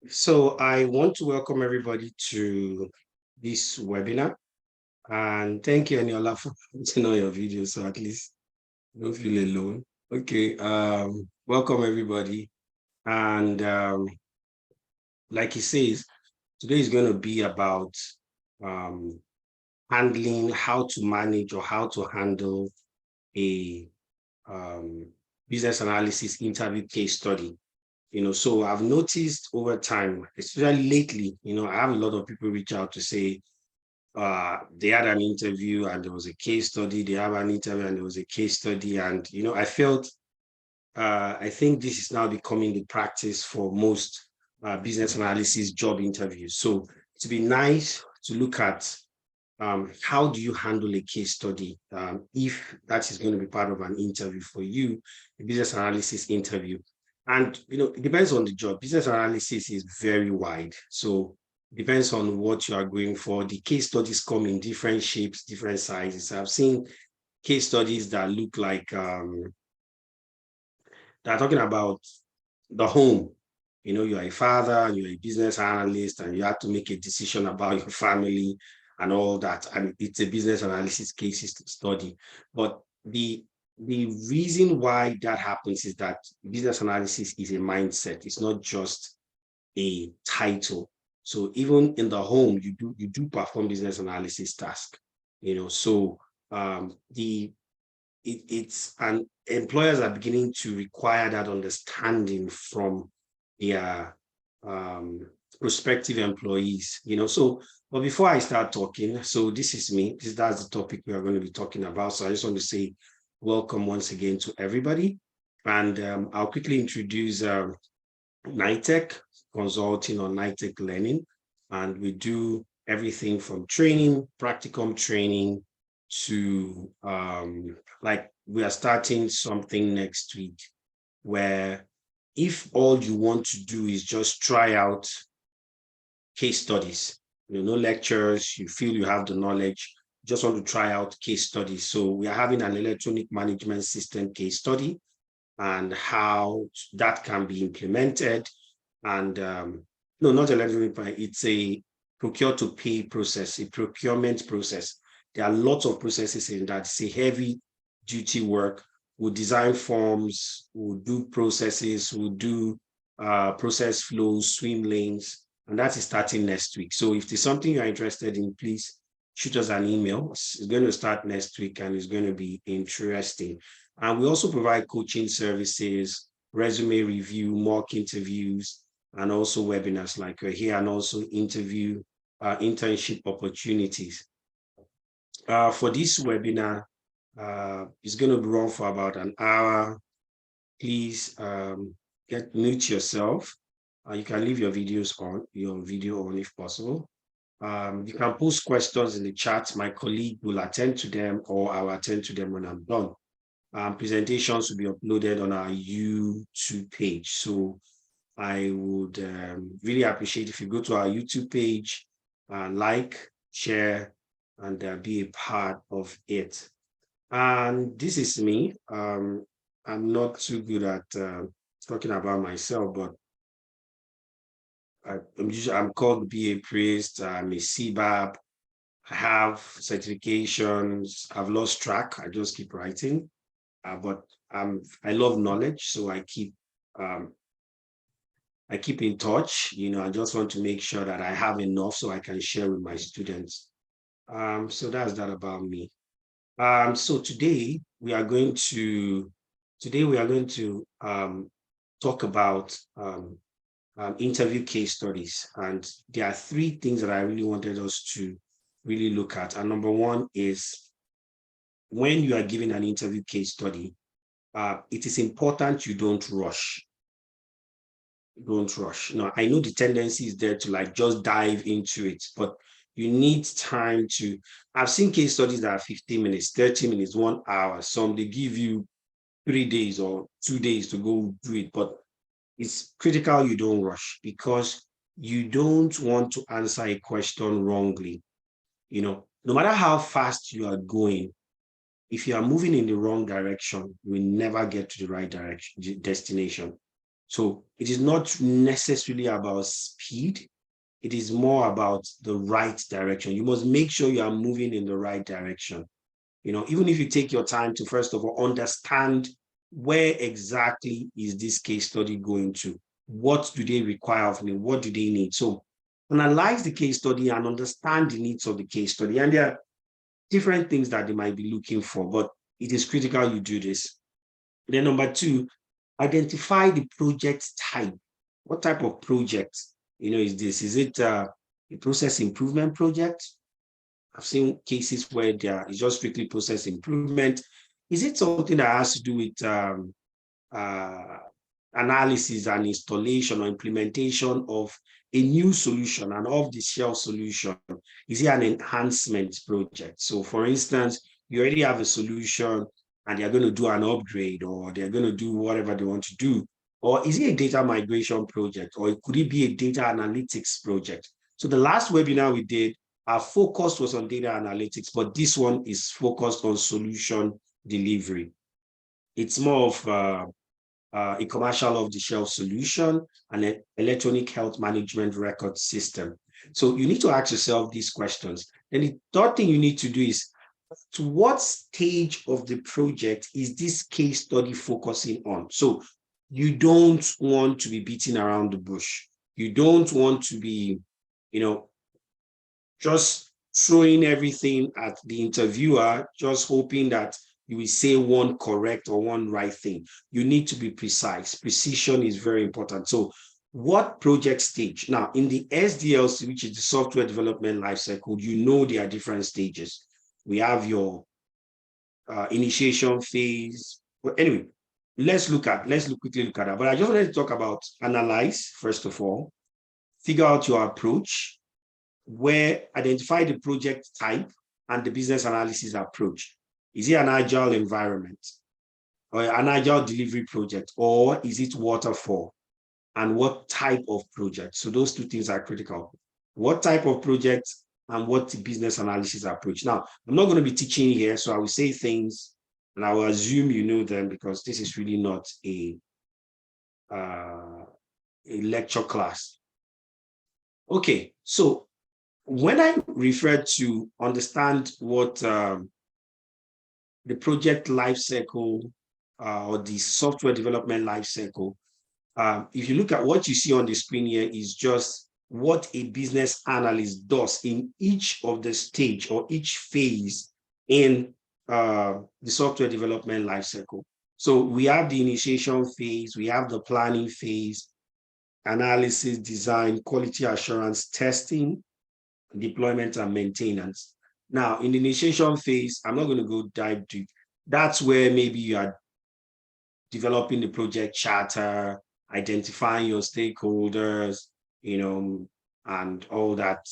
So I want to welcome everybody to this webinar, and thank you, Eniola, for putting on your video. So at least you don't feel alone. Okay. Welcome everybody. And like he says, today is going to be about um, handling how to manage or how to handle a um, business analysis interview case study. So I've noticed over time, especially lately, I have a lot of people reach out to say they had an interview and there was a case study. They have an interview and there was a case study. And, I felt, I think this is now becoming the practice for most business analysis job interviews. So it'd be nice to look at how do you handle a case study if that is going to be part of an interview for you, a business analysis interview. And it depends on the job. Business analysis is very wide. So it depends on what you are going for. The case studies come in different shapes, different sizes. I've seen case studies that look like they're talking about the home. You're a father and you're a business analyst and you have to make a decision about your family and all that. And it's a business analysis cases to study. But the reason why that happens is that business analysis is a mindset. It's not just a title. So even in the home, you do perform business analysis task. So the it's and employers are beginning to require that understanding from their prospective employees. So but before I start talking, so this is me. That's the topic we are going to be talking about. So I just want to say welcome once again to everybody, and I'll quickly introduce NITEC Consulting or NITEC Learning, and we do everything from training, practicum training, to like we are starting something next week where if all you want to do is just try out case studies, no lectures, you feel you have the knowledge, just want to try out case studies. So we are having an electronic management system case study and how that can be implemented. And no, not electronic, it's a procure to pay process, a procurement process. There are lots of processes in that. It's a heavy duty work. We'll design forms, we'll do processes, we'll do process flows, swim lanes, and that is starting next week. So if there's something you're interested in, please shoot us an email. It's going to start next week and it's going to be interesting. And we also provide coaching services, resume review, mock interviews, and also webinars like we're here, and also internship opportunities. For this webinar, it's going to run for about an hour. Please mute yourself. You can leave your video on if possible. You can post questions in the chat. My colleague will attend to them, or I will attend to them when I'm done. Presentations will be uploaded on our YouTube page. So I would really appreciate if you go to our YouTube page, like, share, and be a part of it. And this is me. I'm not too good at talking about myself, but I'm called BA Priest. I'm a CBAB. I have certifications. I've lost track. I just keep writing. But I love knowledge, so um, I keep in touch. I just want to make sure that I have enough so I can share with my students. So that's that about me. So today we are going to talk about interview case studies, and there are three things that I really wanted us to really look at. And number one is when you are giving an interview case study, it is important you don't rush. Don't rush. Now, I know the tendency is there to like just dive into it, but you need time to. I've seen case studies that are 15 minutes, 30 minutes, 1 hour. Some they give you 3 days or 2 days to go do it, but it's critical you don't rush because you don't want to answer a question wrongly. No matter how fast you are going, if you are moving in the wrong direction, you will never get to the right direction, destination. So it is not necessarily about speed. It is more about the right direction. You must make sure you are moving in the right direction. Even if you take your time to, first of all, understand where exactly is this case study going to? What do they require of me? What do they need? So analyze the case study and understand the needs of the case study. And there are different things that they might be looking for, but it is critical you do this. Then number two, identify the project type. What type of project, is this? Is it a process improvement project? I've seen cases where it's just strictly process improvement. Is it something that has to do with uh, analysis and installation or implementation of a new solution, an off-the-shelf solution? Is it an enhancement project? So for instance, you already have a solution and they're going to do an upgrade or they're going to do whatever they want to do. Or is it a data migration project? Or could it be a data analytics project? So the last webinar we did, our focus was on data analytics, but this one is focused on solution delivery. It's more of a commercial off-the-shelf solution and an electronic health management record system. So you need to ask yourself these questions. Then the third thing you need to do is, to what stage of the project is this case study focusing on? So you don't want to be beating around the bush. You don't want to be, just throwing everything at the interviewer, just hoping that you will say one correct or one right thing. You need to be precise. Precision is very important. So what project stage? Now, in the SDLC, which is the software development lifecycle, there are different stages. We have your initiation phase. But anyway, let's quickly look at that. But I just wanted to talk about analyze, first of all, figure out your approach, where identify the project type and the business analysis approach. Is it an agile environment or an agile delivery project, or is it waterfall? And what type of project? So those two things are critical. What type of project and what business analysis approach? Now, I'm not going to be teaching here, so I will say things and I will assume you know them because this is really not a lecture class. Okay, so when I refer to understand what the project lifecycle or the software development lifecycle, if you look at what you see on the screen here is just what a business analyst does in each of the stage or each phase in the software development lifecycle. So we have the initiation phase, we have the planning phase, analysis, design, quality assurance, testing, deployment, and maintenance. Now, in the initiation phase, I'm not going to go dive deep. That's where maybe you are developing the project charter, identifying your stakeholders, and all that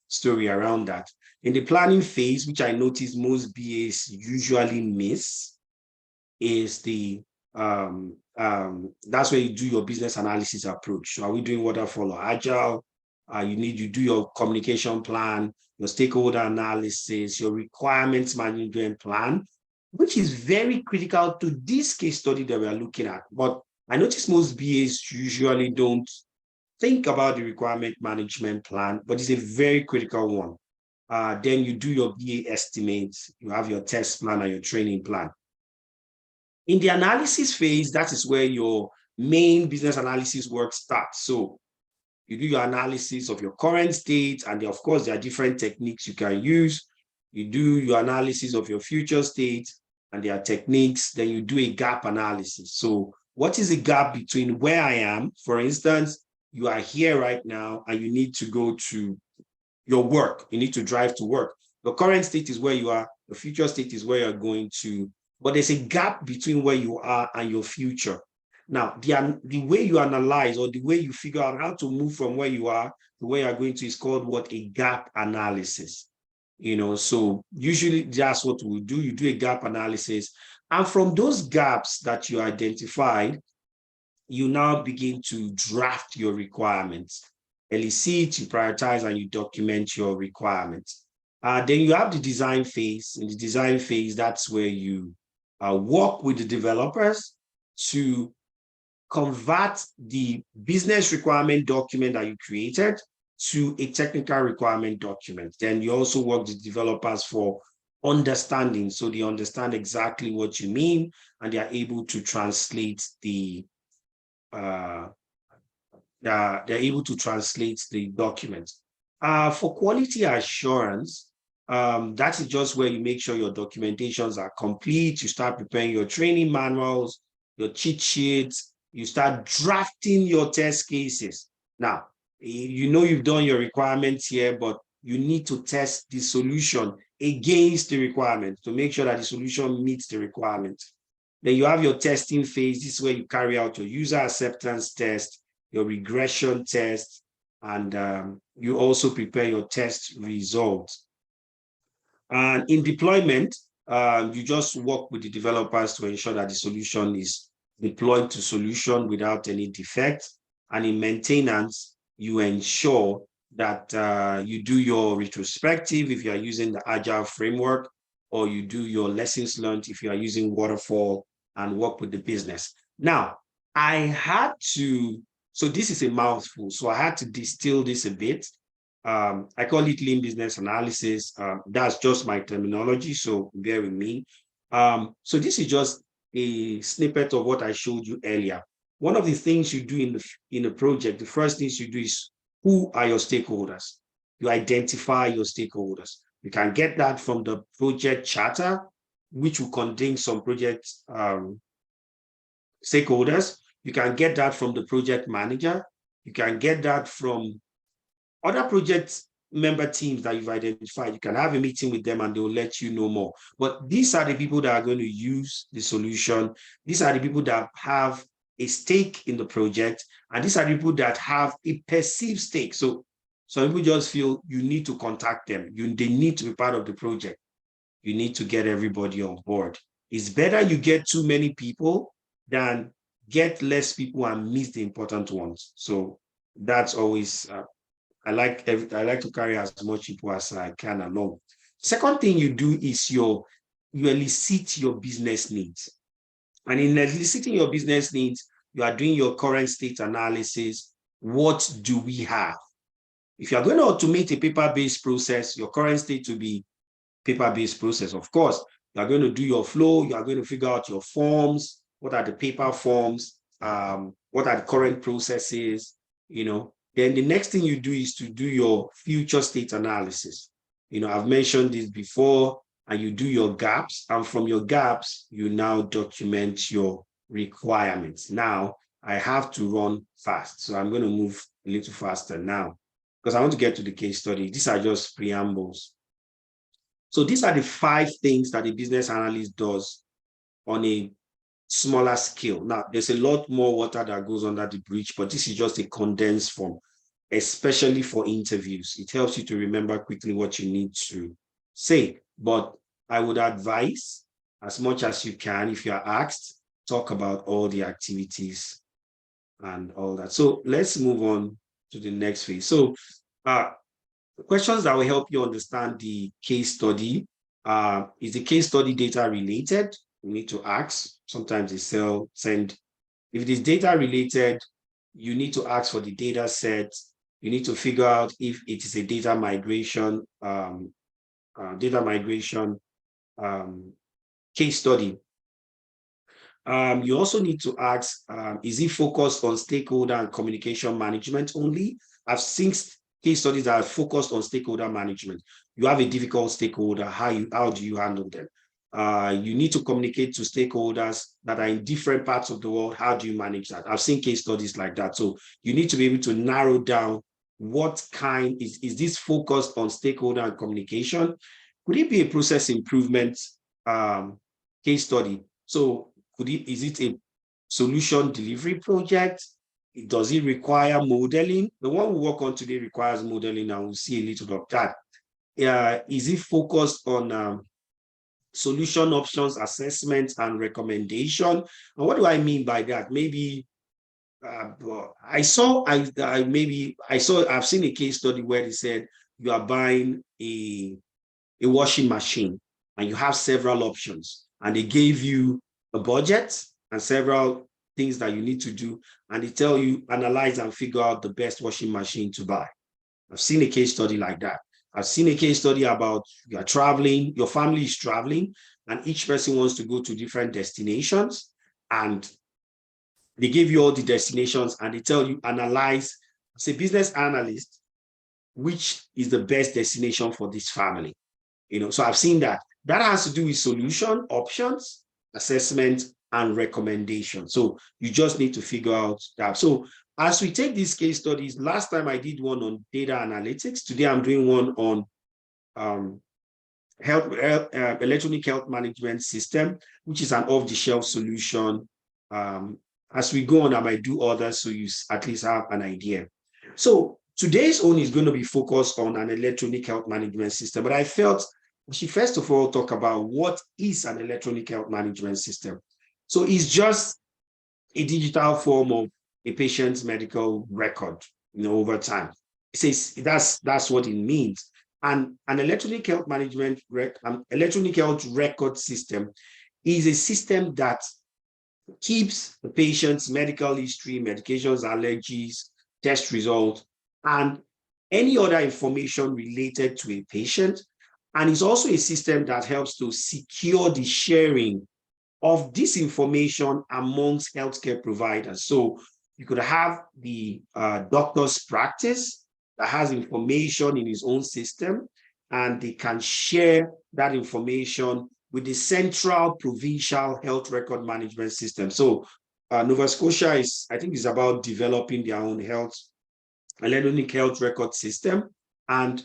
story around that. In the planning phase, which I notice most BAs usually miss, is that's where you do your business analysis approach. So are we doing waterfall or agile? You do your communication plan, your stakeholder analysis, your requirements management plan, which is very critical to this case study that we are looking at. But I notice most BAs usually don't think about the requirement management plan, but it's a very critical one. Then you do your BA estimates, you have your test plan and your training plan. In the analysis phase, that is where your main business analysis work starts. So you do your analysis of your current state, and of course, there are different techniques you can use. You do your analysis of your future state, and there are techniques. Then you do a gap analysis. So what is the gap between where I am? For instance, you are here right now, and you need to go to your work. You need to drive to work. The current state is where you are. The future state is where you're going to. But there's a gap between where you are and your future. Now, the way you analyze or the way you figure out how to move from where you are to where you're going to is called what? A gap analysis. So usually that's what we do. You do a gap analysis. And from those gaps that you identified, you now begin to draft your requirements. Elicit, you prioritize, and you document your requirements. Then you have the design phase. In the design phase, that's where you work with the developers to convert the business requirement document that you created to a technical requirement document. Then you also work with developers for understanding, so they understand exactly what you mean, and they are able to translate the they're able to translate the document. For quality assurance, that is just where you make sure your documentations are complete. You start preparing your training manuals, your cheat sheets. You start drafting your test cases. Now, you know you've done your requirements here, but you need to test the solution against the requirement to make sure that the solution meets the requirement. Then you have your testing phase. This is where you carry out your user acceptance test, your regression test, and you also prepare your test results. And in deployment, you just work with the developers to ensure that the solution is deployed to solution without any defect. And in maintenance, you ensure that you do your retrospective if you are using the Agile framework, or you do your lessons learned if you are using Waterfall, and work with the business. Now, I had to, so this is a mouthful, so I had to distill this a bit. I call it lean business analysis. That's just my terminology, so bear with me. So this is just a snippet of what I showed you earlier. One of the things you do in a project, the first things you do is, who are your stakeholders? You identify your stakeholders. You can get that from the project charter, which will contain some project stakeholders. You can get that from the project manager. You can get that from other project member teams that you've identified. You can have a meeting with them and they'll let you know more. But these are the people that are going to use the solution. These are the people that have a stake in the project. And these are the people that have a perceived stake. So some people just feel you need to contact them. They need to be part of the project. You need to get everybody on board. It's better you get too many people than get less people and miss the important ones. So that's always, I like to carry as much people as I can along. Second thing you do is you elicit your business needs. And in eliciting your business needs, you are doing your current state analysis. What do we have? If you're going to automate a paper-based process, your current state will be paper-based process. Of course, you are going to do your flow. You are going to figure out your forms. What are the paper forms? What are the current processes? Then the next thing you do is to do your future state analysis. I've mentioned this before, and you do your gaps. And from your gaps, you now document your requirements. Now, I have to run fast. So I'm going to move a little faster now because I want to get to the case study. These are just preambles. So these are the 5 things that a business analyst does on a smaller scale. Now, there's a lot more water that goes under the bridge, but this is just a condensed form, especially for interviews. It helps you to remember quickly what you need to say. But I would advise, as much as you can, if you are asked, talk about all the activities and all that. So let's move on to the next phase. So questions that will help you understand the case study. Is the case study data related? You need to ask. Sometimes they send. If it is data related, you need to ask for the data set. You need to figure out if it is a data migration case study. You also need to ask, is it focused on stakeholder and communication management only? I've seen case studies that are focused on stakeholder management. You have a difficult stakeholder, how do you handle them? You need to communicate to stakeholders that are in different parts of the world. How do you manage that? I've seen case studies like that. So you need to be able to narrow down what kind, is this focused on stakeholder and communication? Could it be a process improvement case study? So is it a solution delivery project? Does it require modeling? The one we work on today requires modeling, and we'll see a little of that. Is it focused on solution options, assessment, and recommendation? And what do I mean by that? Maybe I've seen a case study where they said you are buying a washing machine and you have several options, and they gave you a budget and several things that you need to do, and they tell you, analyze and figure out the best washing machine to buy. I've seen a case study like that. I've seen a case study about you're traveling, your family is traveling, and each person wants to go to different destinations. And they give you all the destinations and they tell you, analyze, as a business analyst, which is the best destination for this family. So I've seen that. That has to do with solution, options, assessment, and recommendation. So you just need to figure out that. So as we take these case studies, last time I did one on data analytics. Today I'm doing one on electronic health management system, which is an off-the-shelf solution. As we go on, I might do others so you at least have an idea. So today's own is going to be focused on an electronic health management system, but I felt we should first of all talk about what is an electronic health management system. So it's just a digital form of a patient's medical record, over time. It says that's what it means. And an electronic health electronic health record system is a system that keeps the patient's medical history, medications, allergies, test results, and any other information related to a patient. And it's also a system that helps to secure the sharing of this information amongst healthcare providers. So you could have the doctor's practice that has information in his own system, and they can share that information with the central provincial health record management system. So Nova Scotia I think is about developing their own electronic health record system. And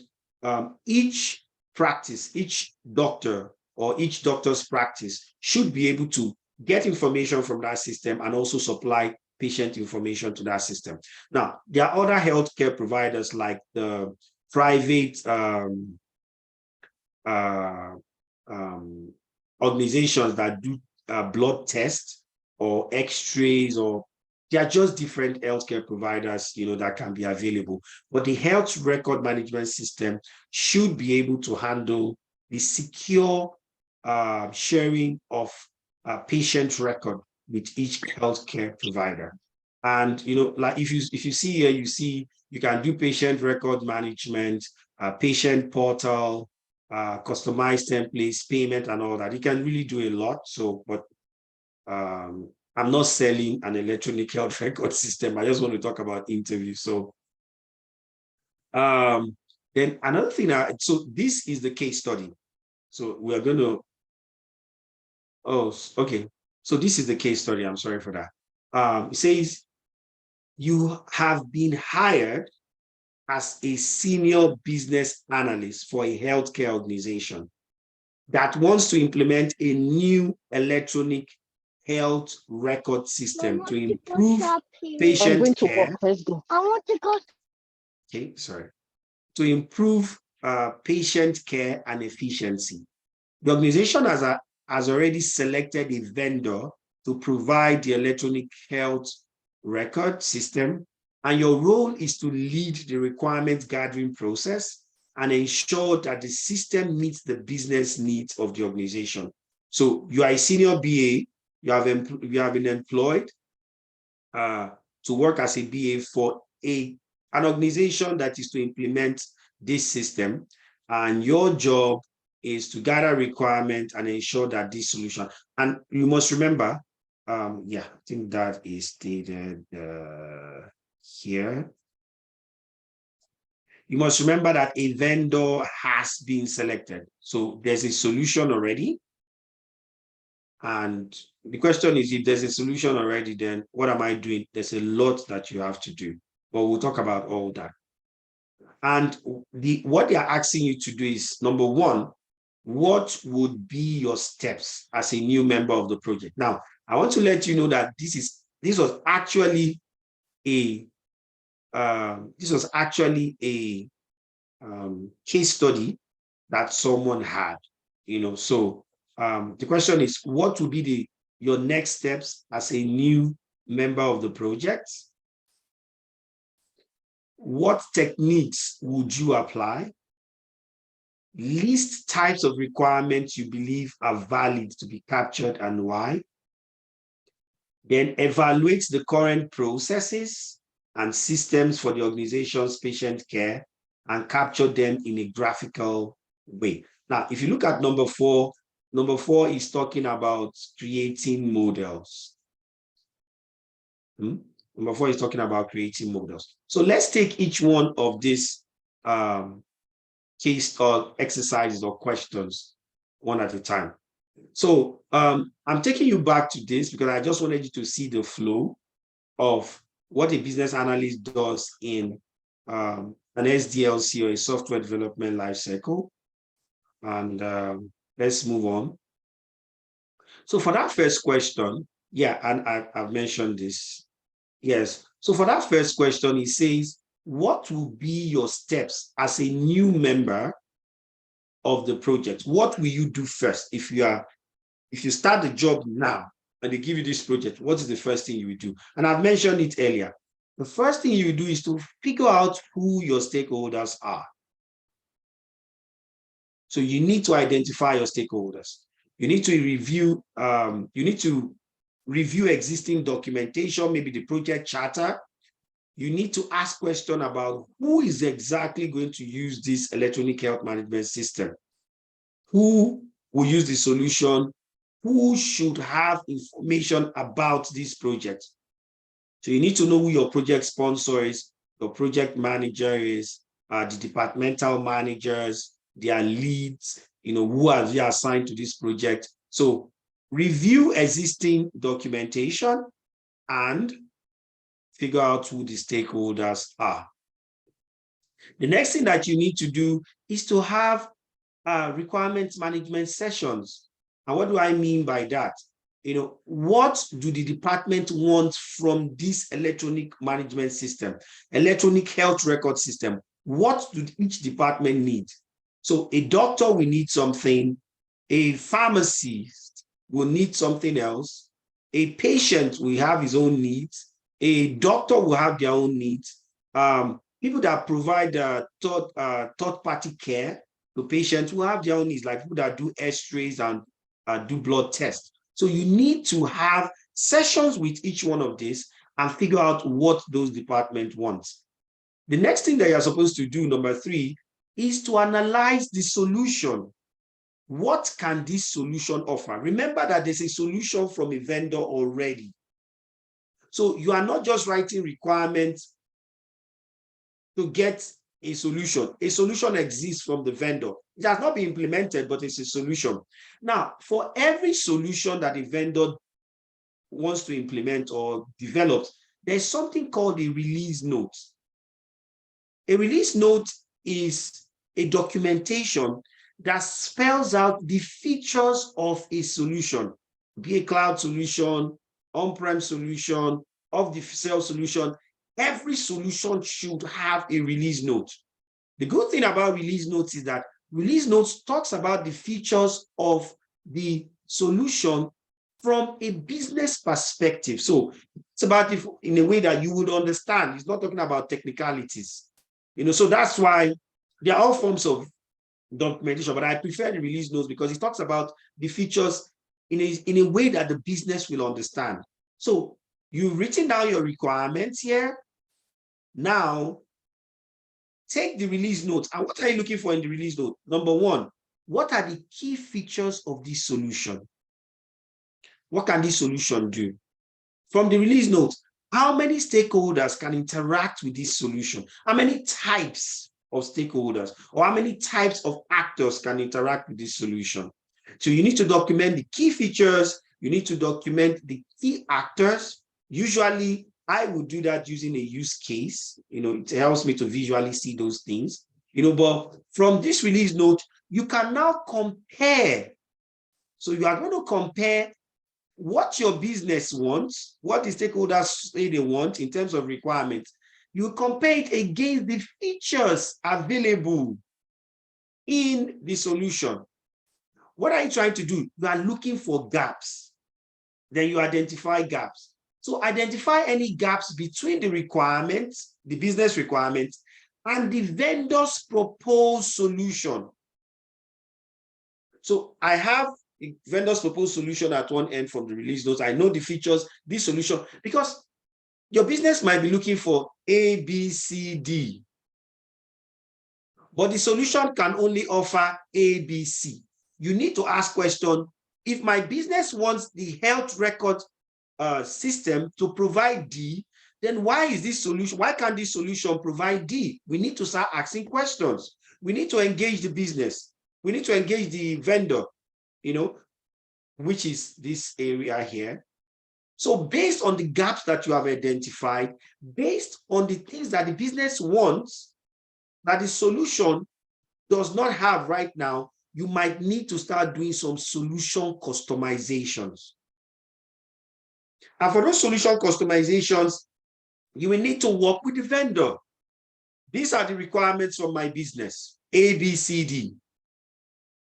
each practice, each doctor or each doctor's practice should be able to get information from that system and also supply patient information to that system. Now, there are other healthcare providers like the private organizations that do blood tests or x-rays, or they are just different healthcare providers, that can be available. But the health record management system should be able to handle the secure sharing of patient record with each healthcare provider. And like if you see here, you can do patient record management, patient portal, customized templates, payment, and all that. You can really do a lot. So, but I'm not selling an electronic health record system. I just want to talk about interviews. So then another thing, so this is the case study. So we're going to, okay. So this is the case study. I'm sorry for that. It says, you have been hired as a senior business analyst for a healthcare organization that wants to implement a new electronic health record system to improve patient care. Let's go. I want to go. Okay, sorry. To improve patient care and efficiency. The organization has already selected a vendor to provide the electronic health record system, and your role is to lead the requirement gathering process and ensure that the system meets the business needs of the organization. So you are a senior BA, you have been employed to work as a BA for an organization that is to implement this system, and your job is to gather requirements and ensure that this solution, and you must remember, I think that is stated here. You must remember that a vendor has been selected. So there's a solution already. And the question is, if there's a solution already, then what am I doing? There's a lot that you have to do, but we'll talk about all that. And what they're asking you to do is, number one, what would be your steps as a new member of the project? Now, I want to let you know that this was actually a case study that someone had, So the question is, what would be your next steps as a new member of the project? What techniques would you apply? List types of requirements you believe are valid to be captured and why. then evaluate the current processes and systems for the organization's patient care and capture them in a graphical way. Now, if you look at number four is talking about creating models. Number four is talking about creating models. So let's take each one of these case or exercises or questions one at a time. So I'm taking you back to this because I just wanted you to see the flow of what a business analyst does in an SDLC or a software development lifecycle. And let's move on. So for that first question, yeah, and I've mentioned this. Yes. So for that first question, it says, what will be your steps as a new member of the project? What will you do first if you start the job now and they give you this project? What is the first thing you will do? And I've mentioned it earlier. The first thing you do is to figure out who your stakeholders are. So you need to identify your stakeholders. You need to review existing documentation, maybe the project charter. You need to ask questions about who is exactly going to use this electronic health management system. Who will use the solution? Who should have information about this project? So you need to know who your project sponsor is, your project manager is, the departmental managers, their leads, who are they assigned to this project. So review existing documentation and figure out who the stakeholders are. The next thing that you need to do is to have requirements management sessions. And what do I mean by that? What do the department want from this electronic management system, electronic health record system? What do each department need? So a doctor will need something, a pharmacist will need something else, a patient will have his own needs, a doctor will have their own needs. People that provide third-party care to patients will have their own needs, like people that do x-rays and do blood tests. So you need to have sessions with each one of these and figure out what those departments want. The next thing that you're supposed to do, number 3, is to analyze the solution. What can this solution offer? Remember that there's a solution from a vendor already. So you are not just writing requirements to get a solution. A solution exists from the vendor. It has not been implemented, but it's a solution. Now, for every solution that a vendor wants to implement or develop, there's something called a release note. A release note is a documentation that spells out the features of a solution, be a cloud solution, on-prem solution, off-the-shelf solution. Every solution should have a release note. The good thing about release notes is that release notes talks about the features of the solution from a business perspective. So it's about it in a way that you would understand. It's not talking about technicalities. So that's why there are all forms of documentation, but I prefer the release notes because it talks about the features in a way that the business will understand. So you've written down your requirements here. Now, take the release notes. And what are you looking for in the release note? Number 1, what are the key features of this solution? What can this solution do? From the release notes, how many stakeholders can interact with this solution? How many types of stakeholders or how many types of actors can interact with this solution? So you need to document the key features. You need to document the key actors. Usually, I would do that using a use case. It helps me to visually see those things. But from this release note, you can now compare. So you are going to compare what your business wants, what the stakeholders say they want in terms of requirements. You compare it against the features available in the solution. What are you trying to do? You are looking for gaps. Then you identify gaps. So identify any gaps between the requirements, the business requirements, and the vendor's proposed solution. So I have vendors propose solution at one end from the release notes. I know the features, this solution, because your business might be looking for A, B, C, D, but the solution can only offer A, B, C. You need to ask question, if my business wants the health record system to provide D, then why is this solution, why can't this solution provide D? We need to start asking questions. We need to engage the business. We need to engage the vendor, which is this area here. So based on the gaps that you have identified, based on the things that the business wants, that the solution does not have right now, you might need to start doing some solution customizations. And for those solution customizations, you will need to work with the vendor. These are the requirements of my business, A, B, C, D.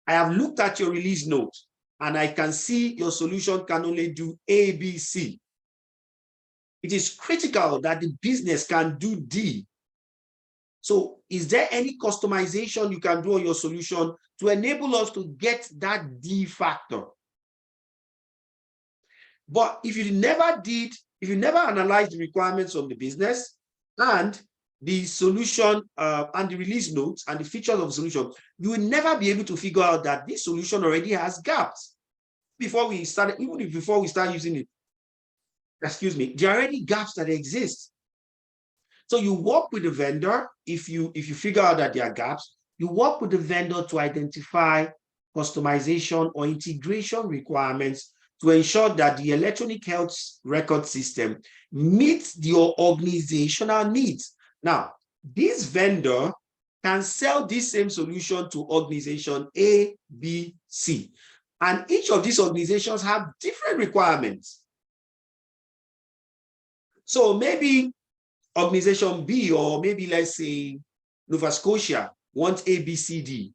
I have looked at your release note and I can see your solution can only do A, B, C. It is critical that the business can do D. So is there any customization you can do on your solution to enable us to get that D factor? But if you never analyzed the requirements of the business and the solution and the release notes and the features of the solution, you will never be able to figure out that this solution already has gaps. Before we start using it, there are already gaps that exist. So you work with the vendor. If you figure out that there are gaps, you work with the vendor to identify customization or integration requirements to ensure that the electronic health record system meets your organizational needs. Now, this vendor can sell this same solution to organization A, B, C. And each of these organizations have different requirements. So maybe organization B, or maybe let's say Nova Scotia, wants A, B, C, D.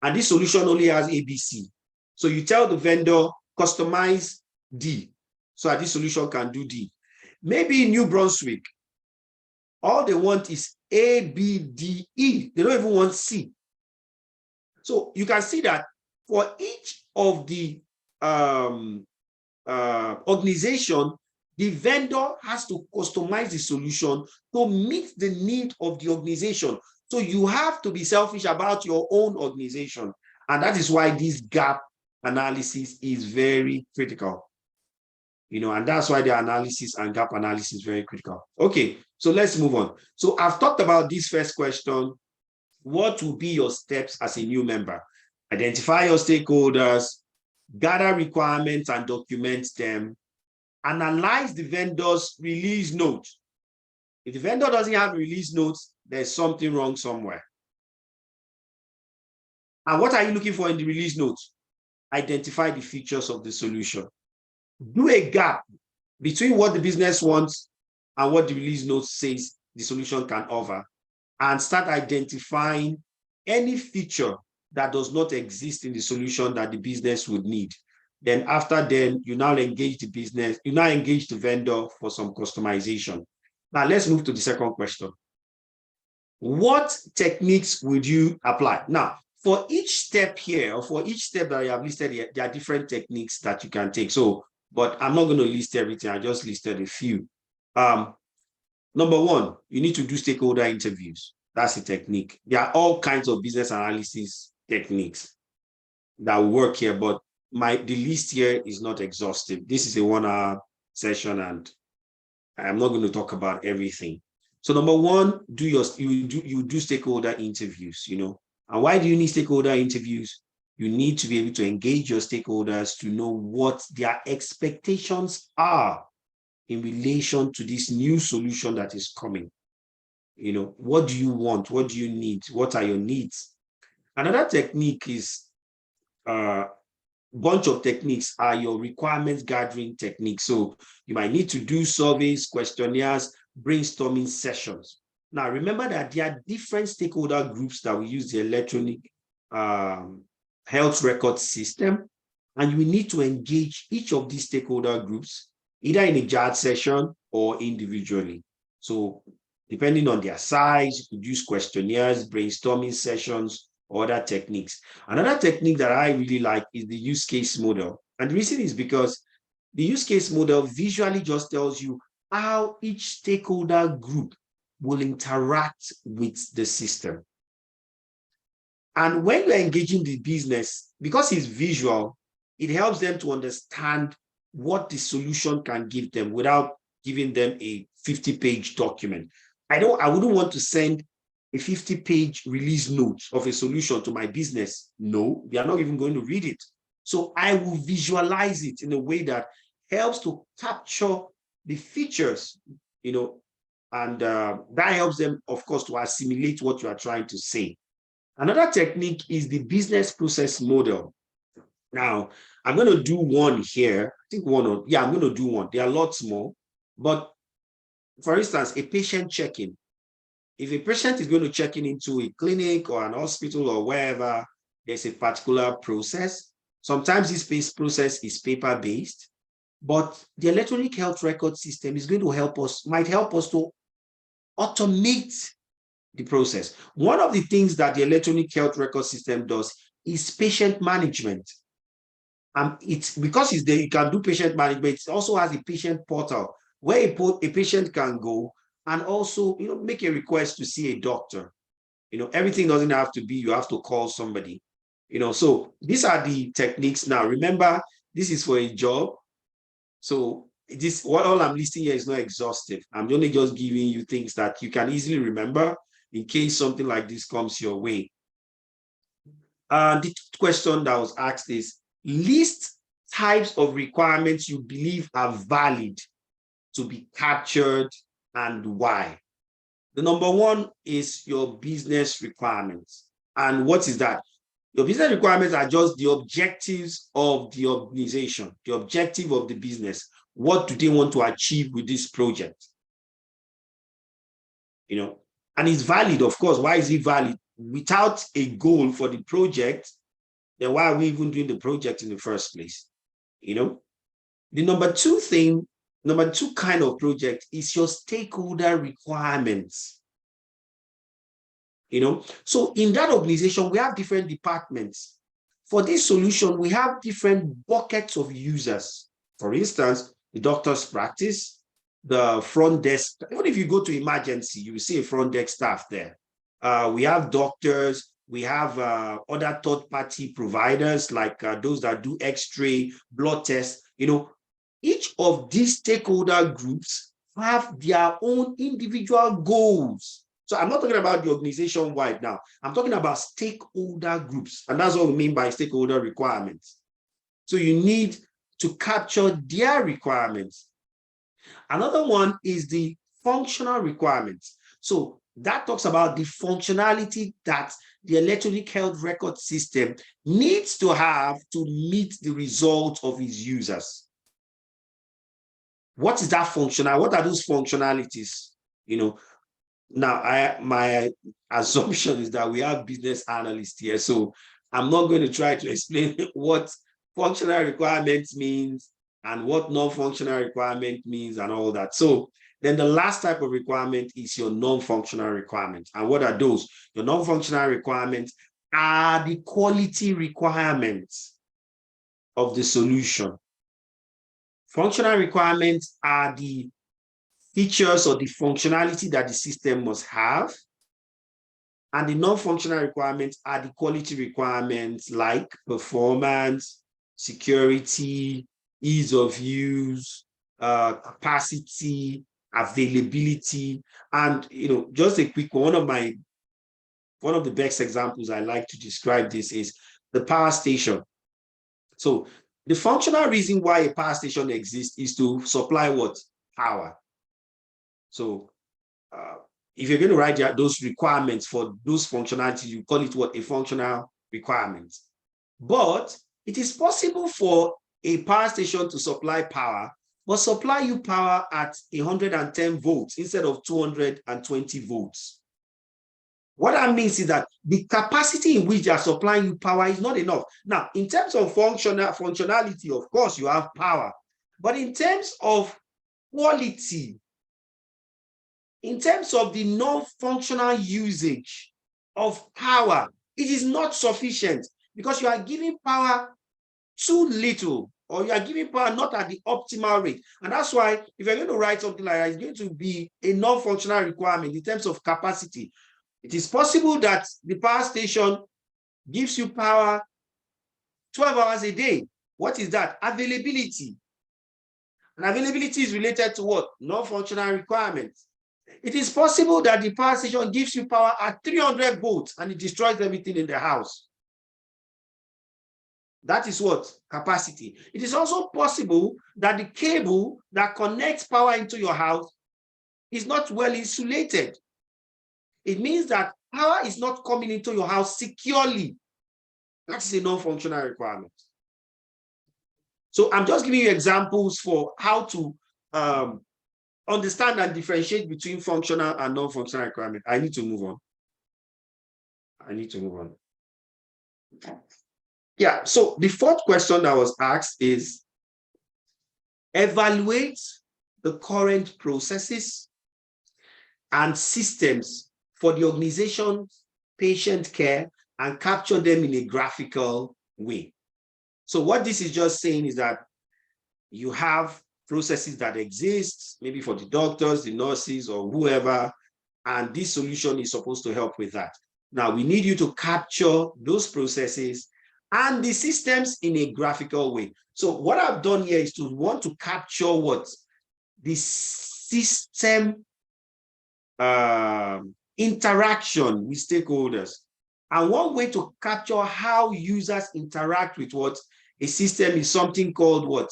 And this solution only has A, B, C. So you tell the vendor, customize D, so that this solution can do D. Maybe New Brunswick, all they want is A, B, D, E. They don't even want C. So you can see that for each of the organization, the vendor has to customize the solution to meet the need of the organization. So you have to be selfish about your own organization. And that is why this gap analysis is very critical. And that's why the analysis and gap analysis is very critical. Okay, so let's move on. So I've talked about this first question. What will be your steps as a new member? Identify your stakeholders, gather requirements and document them, analyze the vendor's release note. If the vendor doesn't have a release notes, there's something wrong somewhere. And what are you looking for in the release notes? Identify the features of the solution. Do a gap between what the business wants and what the release note says the solution can offer, and start identifying any feature that does not exist in the solution that the business would need. Then after then, you now engage the business, you now engage the vendor for some customization. Now let's move to the second question. What techniques would you apply? Now, for each step here, or for each step that I have listed here, there are different techniques that you can take. So, but I'm not going to list everything. I just listed a few. Number one, you need to do stakeholder interviews. That's a technique. There are all kinds of business analysis techniques that work here, but the list here is not exhaustive. This is a 1 hour session and I'm not going to talk about everything. So number one, you do stakeholder interviews, And why do you need stakeholder interviews? You need to be able to engage your stakeholders to know what their expectations are in relation to this new solution that is coming. What do you want? What do you need? What are your needs? Another technique is bunch of techniques are your requirements gathering techniques. So you might need to do surveys, questionnaires, brainstorming sessions. Now, remember that there are different stakeholder groups that will use the electronic health record system, and you will need to engage each of these stakeholder groups, either in a JAD session or individually. So depending on their size, you could use questionnaires, brainstorming sessions, or other techniques. Another technique that I really like is the use case model. And the reason is because the use case model visually just tells you how each stakeholder group will interact with the system. And when you're engaging the business, because it's visual, it helps them to understand what the solution can give them without giving them a 50-page document. I wouldn't want to send a 50-page release note of a solution to my business. No, they are not even going to read it. So I will visualize it in a way that helps to capture the features, and that helps them, of course, to assimilate what you are trying to say. Another technique is the business process model. Now, I'm going to do one here. I think I'm going to do one. There are lots more. But for instance, a patient check-in. If a patient is going to check in into a clinic or an hospital or wherever, there's a particular process. Sometimes this process is paper-based, but the electronic health record system is going to might help us to automate the process. One of the things that the electronic health record system does is patient management. It's because it's there, you can do patient management. It also has a patient portal where a patient can go and also, make a request to see a doctor. Everything doesn't have to be, you have to call somebody. So these are the techniques. Now, remember, this is for a job. So all I'm listing here is not exhaustive. I'm only just giving you things that you can easily remember in case something like this comes your way. The question that was asked is, list types of requirements you believe are valid to be captured and why. The number one is your business requirements. And what is that? Your business requirements are just the objectives of the organization, the objective of the business. What do they want to achieve with this project? And it's valid, of course. Why is it valid? Without a goal for the project, then why are we even doing the project in the first place? The number two kind of project is your stakeholder requirements. So in that organization, we have different departments. For this solution, we have different buckets of users. For instance, the doctor's practice, the front desk. Even if you go to emergency, you will see a front desk staff there. We have doctors, we have other third-party providers like those that do X-ray, blood tests. Each of these stakeholder groups have their own individual goals. So I'm not talking about the organization-wide now. I'm talking about stakeholder groups. And that's what we mean by stakeholder requirements. So you need to capture their requirements. Another one is the functional requirements. So that talks about the functionality that the electronic health record system needs to have to meet the results of its users. What is that functional? What are those functionalities? Now, my assumption is that we have business analysts here, so I'm not going to try to explain what functional requirements means and what non-functional requirement means and all that. So then the last type of requirement is your non-functional requirements. And what are those? Your non-functional requirements are the quality requirements of the solution. Functional requirements are the features or the functionality that the system must have. And the non-functional requirements are the quality requirements like performance, security, ease of use, capacity, availability. And just a quick one of the best examples I like to describe this is the power station. So the functional reason why a power station exists is to supply what? Power. So if you're going to write those requirements for those functionalities, you call it what? A functional requirement. But it is possible for a power station to supply power, but supply you power at 110 volts instead of 220 volts. What that means is that the capacity in which they are supplying you power is not enough. Now, in terms of functionality, of course, you have power. But in terms of quality, in terms of the non-functional usage of power, it is not sufficient because you are giving power too little, or you are giving power not at the optimal rate. And that's why if you're going to write something like that, it's going to be a non-functional requirement in terms of capacity. It is possible that the power station gives you power 12 hours a day. What is that? Availability. And availability is related to what? Non-functional requirements. It is possible that the power station gives you power at 300 volts and it destroys everything in the house. That is what? Capacity. It is also possible that the cable that connects power into your house is not well insulated. It means that power is not coming into your house securely. That is a non-functional requirement. So I'm just giving you examples for how to understand and differentiate between functional and non-functional requirement. I need to move on. Yeah, so the fourth question that was asked is, evaluate the current processes and systems for the organization's patient care and capture them in a graphical way. So what this is just saying is that you have processes that exist, maybe for the doctors, the nurses, or whoever, and this solution is supposed to help with that. Now, we need you to capture those processes and the systems in a graphical way. So what I've done here is to want to capture what? The system interaction with stakeholders. And one way to capture how users interact with what? A system is something called what?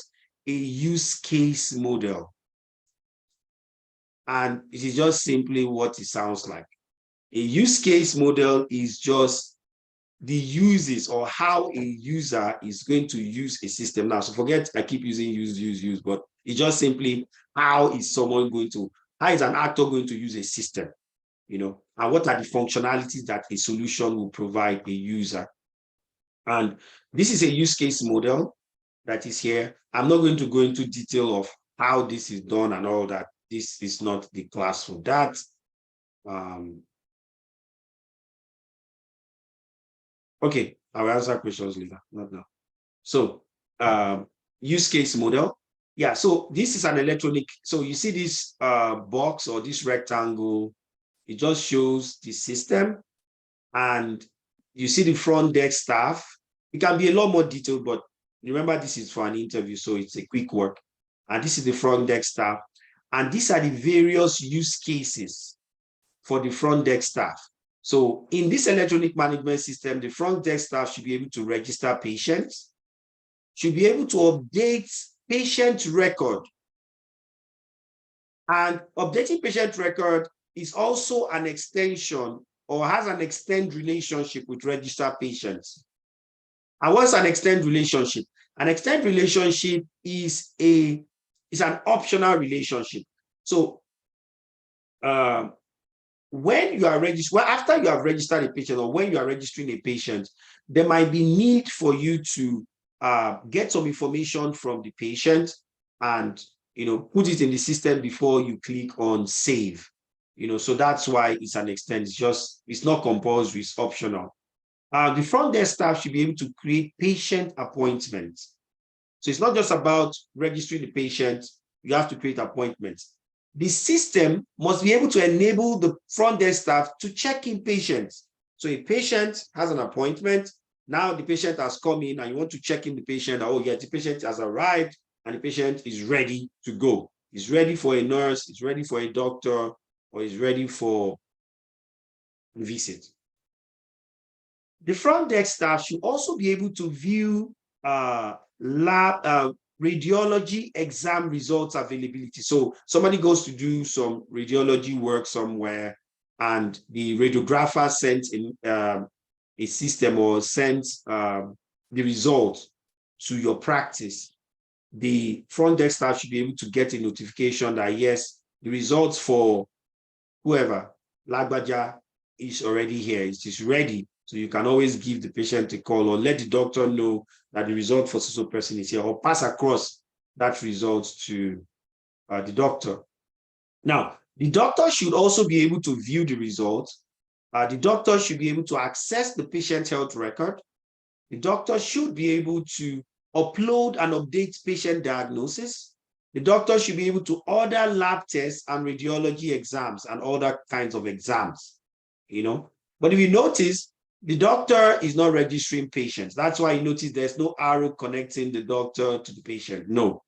A use case model. And it is just simply what it sounds like. A use case model is just the uses or how a user is going to use a system. Now, so forget, I keep using use, but it's just simply how is an actor going to use a system, and what are the functionalities that a solution will provide a user. And this is a use case model that is here. I'm not going to go into detail of how this is done and all that. This is not the class for that. Okay, I will answer questions later, not now. So, use case model. Yeah, so this is an electronic. So you see this box or this rectangle, it just shows the system. And you see the front desk staff. It can be a lot more detailed, but remember this is for an interview, so it's a quick work. And this is the front desk staff. And these are the various use cases for the front desk staff. So in this electronic management system, the front desk staff should be able to register patients, should be able to update patient record. And updating patient record is also an extension or has an extended relationship with registered patients. And what's an extended relationship? An extended relationship is an optional relationship. So when you are after you have registered a patient or when you are registering a patient, there might be need for you to get some information from the patient and put it in the system before you click on save. So that's why it's an extend. It's not compulsory, it's optional. The front desk staff should be able to create patient appointments. So it's not just about registering the patient, you have to create appointments. The system must be able to enable the front desk staff to check in patients. So a patient has an appointment. Now the patient has come in and you want to check in the patient. Oh, yeah, the patient has arrived and the patient is ready to go. He's ready for a nurse, he's ready for a doctor, or he's ready for a visit. The front desk staff should also be able to view radiology exam results availability. So somebody goes to do some radiology work somewhere and the radiographer sent in a system or sent the result to your practice. The front desk staff should be able to get a notification that yes, the results for whoever, Lagbaja, is already here, it is ready. So you can always give the patient a call or let the doctor know that the result for so person is here, or pass across that result to the doctor. Now, the doctor should also be able to view the results The doctor should be able to access the patient health record. The doctor should be able to upload and update patient diagnosis. The doctor should be able to order lab tests and radiology exams and other kinds of exams, But if you notice, the doctor is not registering patients. That's why you notice there's no arrow connecting the doctor to the patient. No,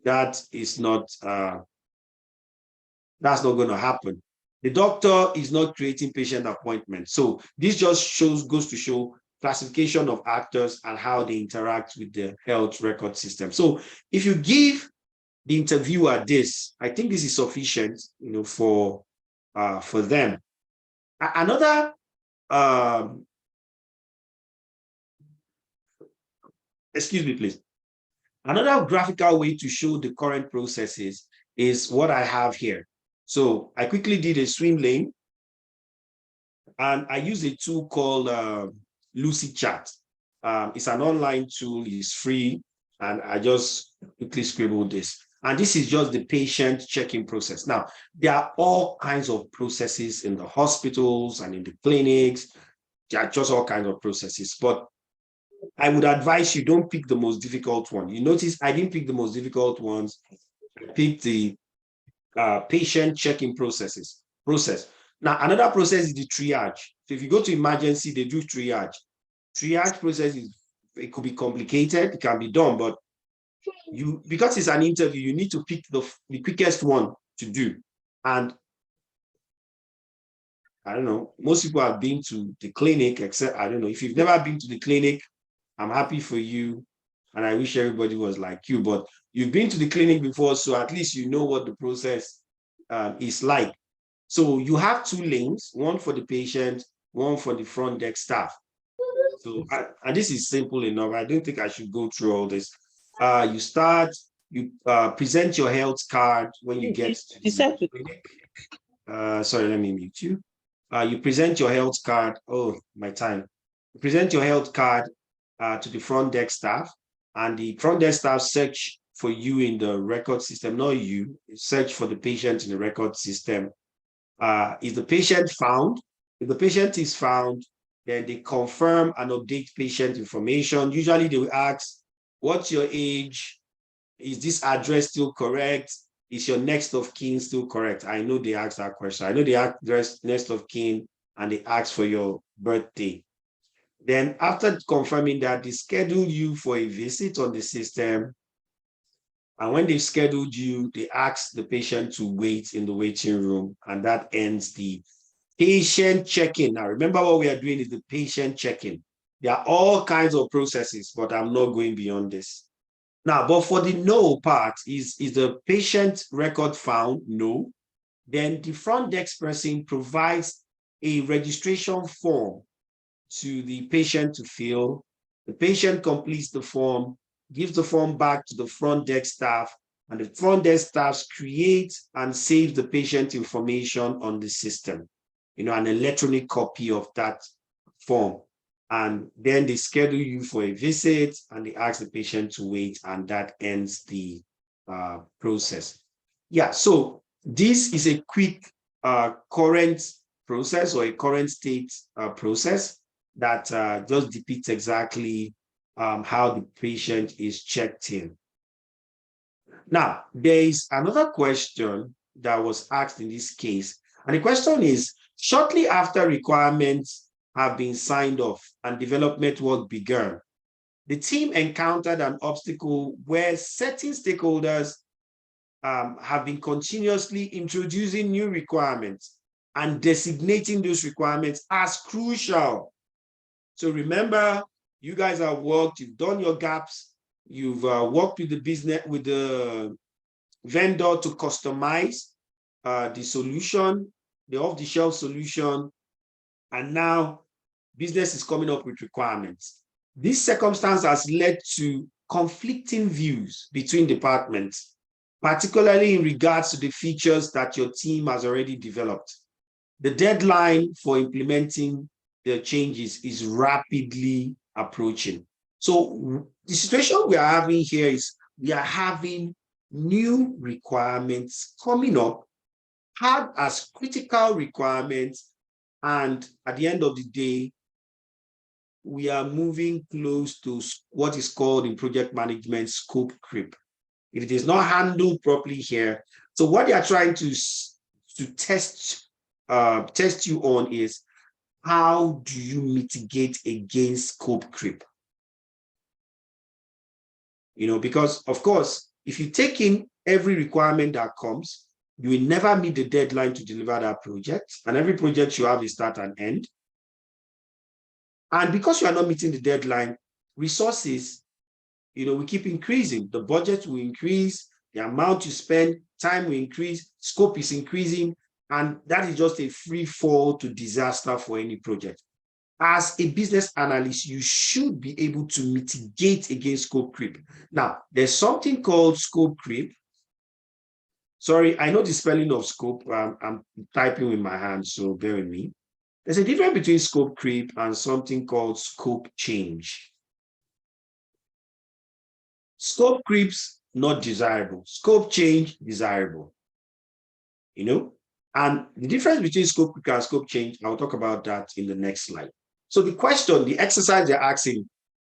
that is not, that's not going to happen. The doctor is not creating patient appointments. So this just goes to show classification of actors and how they interact with the health record system. So if you give the interviewer this, I think this is sufficient, for them. Another excuse me, please. Another graphical way to show the current processes is what I have here. So I quickly did a swim lane, and I use a tool called Lucy Chat. It's an online tool, it's free, and I just quickly scribbled this. And this is just the patient check-in process. Now, there are all kinds of processes in the hospitals and in the clinics. There are just all kinds of processes, but I would advise you don't pick the most difficult one. You notice I didn't pick the most difficult ones. I picked the patient check-in process. Now, another process is the triage. So if you go to emergency, they do triage. Triage process it could be complicated, it can be done, but because it's an interview, you need to pick the quickest one to do. And I don't know, most people have been to the clinic, except, I don't know, if you've never been to the clinic, I'm happy for you. And I wish everybody was like you, but you've been to the clinic before, so at least you know what the process is like. So you have two lanes, one for the patient, one for the front desk staff. So, and this is simple enough. I don't think I should go through all this. You start, you present your health card when you get to the clinic. Sorry, let me mute you. You present your health card. Oh, my time. You present your health card to the front desk staff, and the front desk staff search for you in the record system, not you, search for the patient in the record system. Is the patient found? If the patient is found, then they confirm and update patient information. Usually they will ask, what's your age? Is this address still correct? Is your next of kin still correct? I know they ask that question. I know they ask next of kin and they ask for your birthday. Then after confirming that, they schedule you for a visit on the system. And when they've scheduled you, they ask the patient to wait in the waiting room, and that ends the patient check-in. Now, remember what we are doing is the patient check-in. There are all kinds of processes, but I'm not going beyond this. Now, but for the no part, is the patient record found? No. Then the front desk person provides a registration form to the patient to fill. The patient completes the form, gives the form back to the front desk staff, and the front desk staff create and save the patient information on the system, an electronic copy of that form. And then they schedule you for a visit and they ask the patient to wait, and that ends the process. Yeah, so this is a quick current process or a current state process that just depicts exactly how the patient is checked in. Now, there is another question that was asked in this case, and the question is, shortly after requirements have been signed off and development work began, the team encountered an obstacle where certain stakeholders have been continuously introducing new requirements and designating those requirements as crucial. So remember, you guys have worked, you've done your gaps, you've worked with the vendor to customize the solution, the off-the-shelf solution, and now business is coming up with requirements. This circumstance has led to conflicting views between departments, particularly in regards to the features that your team has already developed. The deadline for implementing the changes is rapidly approaching. So the situation we are having here is we are having new requirements coming up, hard as critical requirements, And at the end of the day, we are moving close to what is called in project management scope creep. If it is not handled properly here, so what they are trying to test you on is, how do you mitigate against scope creep? Because of course, if you take in every requirement that comes, you will never meet the deadline to deliver that project. And every project you have a start and end. And because you are not meeting the deadline, resources, we keep increasing. The budget will increase, the amount you spend, time will increase, scope is increasing, and that is just a free fall to disaster for any project. As a business analyst, you should be able to mitigate against scope creep. Now, there's something called scope creep. Sorry, I know the spelling of scope. I'm typing with my hand, so bear with me. There's a difference between scope creep and something called scope change. Scope creeps, not desirable. Scope change, desirable. And the difference between scope creep and scope change, I'll talk about that in the next slide. So the question, the exercise they're asking,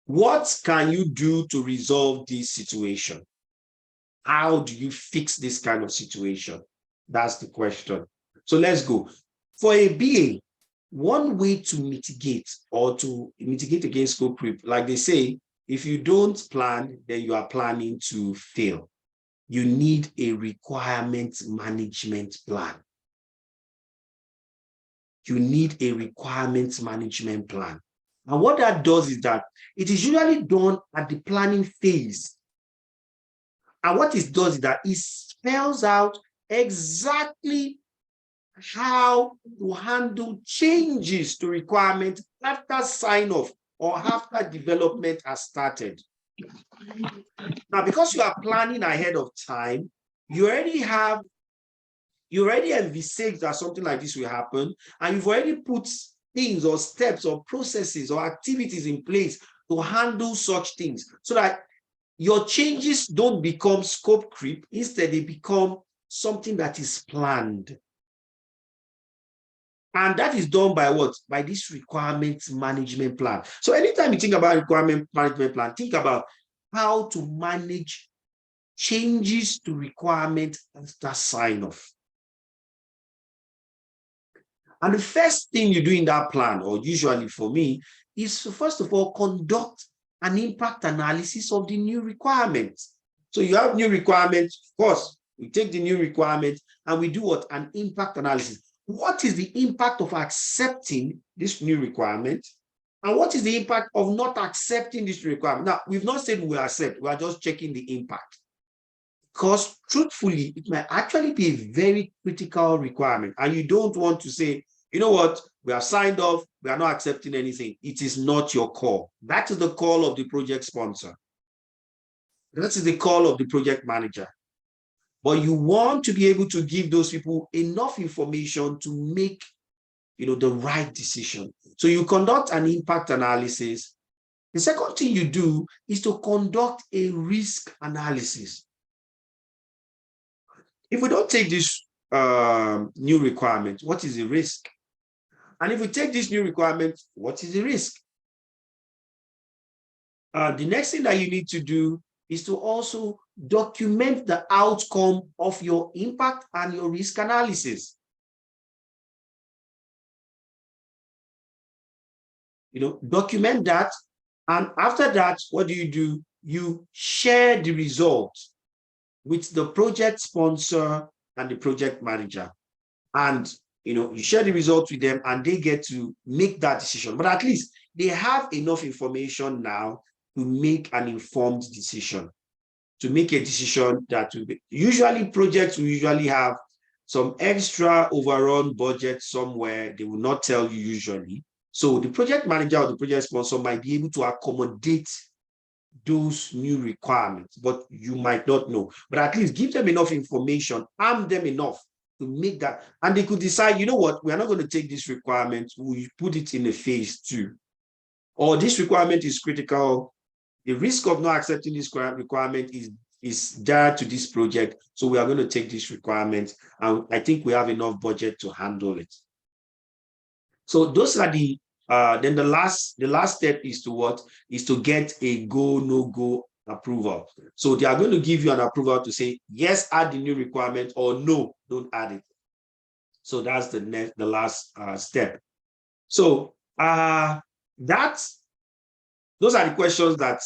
what can you do to resolve this situation? How do you fix this kind of situation? That's the question. So let's go. For a BA, one way to mitigate against scope creep, like they say, if you don't plan, then you are planning to fail. You need a requirement management plan. You need a requirement management plan. And what that does is that it is usually done at the planning phase. And what it does is that it spells out exactly how to handle changes to requirement after sign-off or after development has started. Now, because you are planning ahead of time, you already envisage that something like this will happen, and you've already put things or steps or processes or activities in place to handle such things, so that your changes don't become scope creep. Instead, they become something that is planned. And that is done by what? By this requirement management plan. So anytime you think about requirement management plan, think about how to manage changes to requirement after sign-off. And the first thing you do in that plan, or usually for me, is to first of all conduct an impact analysis of the new requirements. So you have new requirements. Of course, we take the new requirement and we do what? An impact analysis. What is the impact of accepting this new requirement? And what is the impact of not accepting this requirement? Now, we've not said we accept, we are just checking the impact. Because truthfully, it might actually be a very critical requirement. And you don't want to say, you know what, we have signed off, we are not accepting anything. It is not your call. That is the call of the project sponsor. That is the call of the project manager. But you want to be able to give those people enough information to make, the right decision. So you conduct an impact analysis. The second thing you do is to conduct a risk analysis. If we don't take this new requirement, what is the risk? And if we take this new requirement, what is the risk? The next thing that you need to do is to also document the outcome of your impact and your risk analysis. Document that. And after that, what do? You share the results with the project sponsor and the project manager. And, you share the results with them and they get to make that decision. But at least they have enough information now to make an informed decision, to make a decision that will be, usually projects will usually have some extra overrun budget somewhere. They will not tell you usually. So the project manager or the project sponsor might be able to accommodate those new requirements, but you might not know. But at least give them enough information, arm them enough to make that. And they could decide, you know what, we are not going to take this requirement, we put it in a phase 2. Or this requirement is critical. The risk of not accepting this requirement is dire to this project. So we are going to take this requirement. And I think we have enough budget to handle it. So those are the then the last step is to what? Is to get a go, no go approval. So they are going to give you an approval to say, yes, add the new requirement, or no, don't add it. So that's the last step. So those are the questions that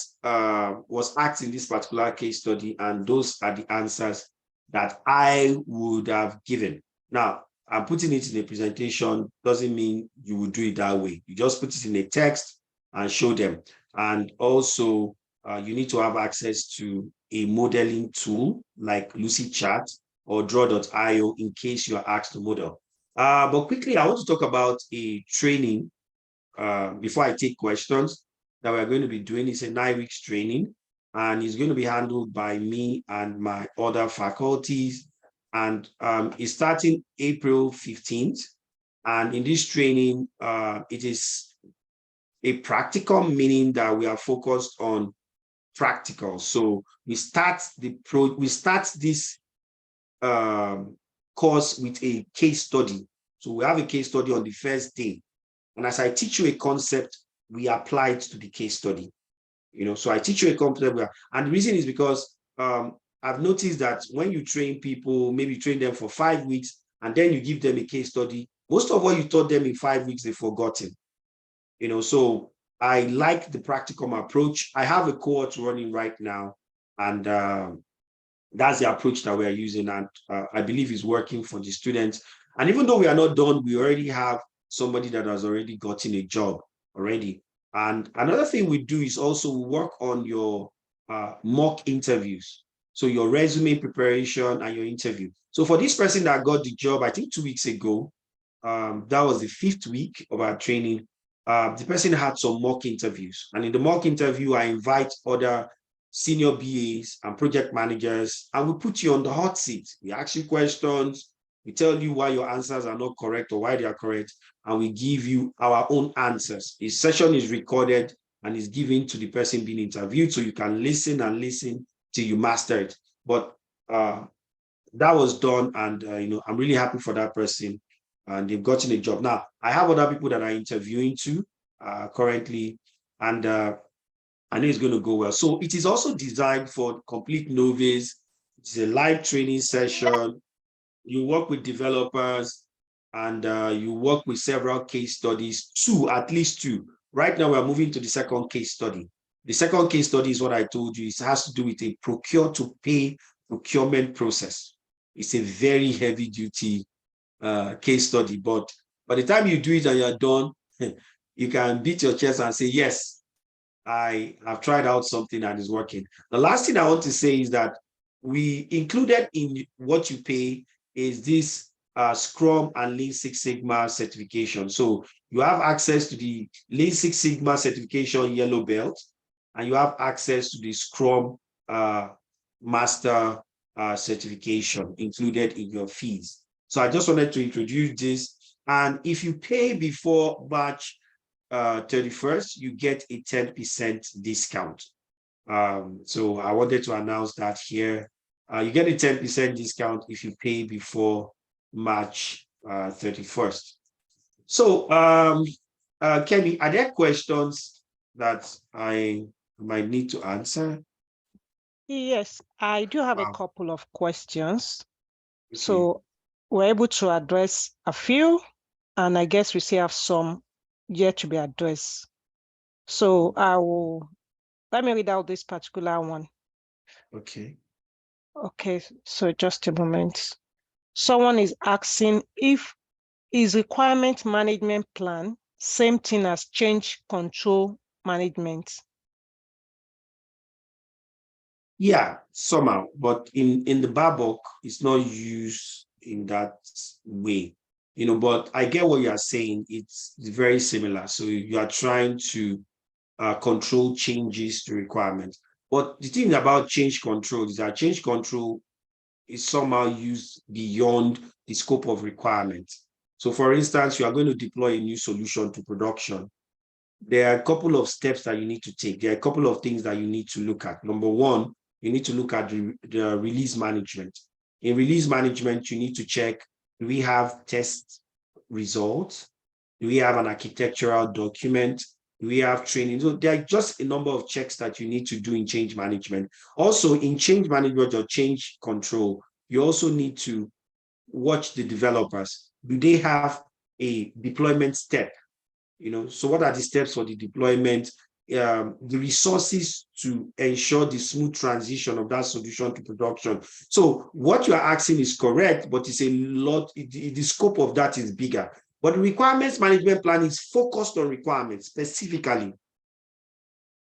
was asked in this particular case study, and those are the answers that I would have given. Now, I'm putting it in a presentation, doesn't mean you will do it that way. You just put it in a text and show them. And also, you need to have access to a modeling tool like Lucidchart or Draw.io in case you are asked to model. But quickly, I want to talk about a training before I take questions that we're going to be doing. Is a 9 weeks training, and it's going to be handled by me and my other faculties. And it's starting April 15th. And in this training, it is a practical, meaning that we are focused on practical. So we start this course with a case study. So we have a case study on the first day. And as I teach you a concept, we apply it to the case study. So I teach you a concept, and the reason is because I've noticed that when you train people, maybe you train them for 5 weeks, and then you give them a case study, most of what you taught them in 5 weeks, they've forgotten. So I like the practical approach. I have a cohort running right now, and that's the approach that we're using, and I believe is working for the students. And even though we are not done, we already have somebody that has already gotten a job already. And another thing we do is also work on your mock interviews. So your resume preparation and your interview. So for this person that got the job, I think 2 weeks ago, that was the 5th week of our training. The person had some mock interviews. And in the mock interview, I invite other senior BAs and project managers, and we put you on the hot seat. We ask you questions. We tell you why your answers are not correct or why they are correct, and we give you our own answers. A session is recorded and is given to the person being interviewed, so you can listen and listen till you master it. But that was done, and I'm really happy for that person, and they've gotten a job. Now, I have other people that are interviewing too currently, and I know it's going to go well. So it is also designed for complete novice. It's a live training session. You work with developers, and you work with several case studies, at least two. Right now, we're moving to the second case study. The second case study is what I told you. It has to do with a procure-to-pay procurement process. It's a very heavy-duty case study, but by the time you do it and you're done, you can beat your chest and say, yes, I have tried out something that is working. The last thing I want to say is that we included in what you pay is this Scrum and Lean Six Sigma certification. So you have access to the Lean Six Sigma certification yellow belt, and you have access to the Scrum Master certification included in your fees. So I just wanted to introduce this. And if you pay before March 31st, you get a 10% discount. So I wanted to announce that here. You get a 10% discount if you pay before March 31st. So, Kemi, are there questions that I might need to answer? Yes, I do have a Wow. couple of questions. Okay. So we're able to address a few, and I guess we still have some yet to be addressed. So let me read out this particular one. Okay. Okay, so just a moment. Someone is asking if is requirement management plan same thing as change control management? Yeah, somehow, but in the BABOK, it's not used in that way, but I get what you are saying. It's very similar. So you are trying to control changes to requirements. But the thing about change control is that change control is somehow used beyond the scope of requirements. So for instance, you are going to deploy a new solution to production. There are a couple of steps that you need to take. There are a couple of things that you need to look at. Number one, you need to look at the release management. In release management, you need to check, do we have test results? Do we have an architectural document? Do we have training? So there are just a number of checks that you need to do in change management. Also, in change management or change control, you also need to watch the developers. Do they have a deployment step? So what are the steps for the deployment? The resources to ensure the smooth transition of that solution to production. So what you are asking is correct, but it's a lot, the scope of that is bigger. But the requirements management plan is focused on requirements specifically.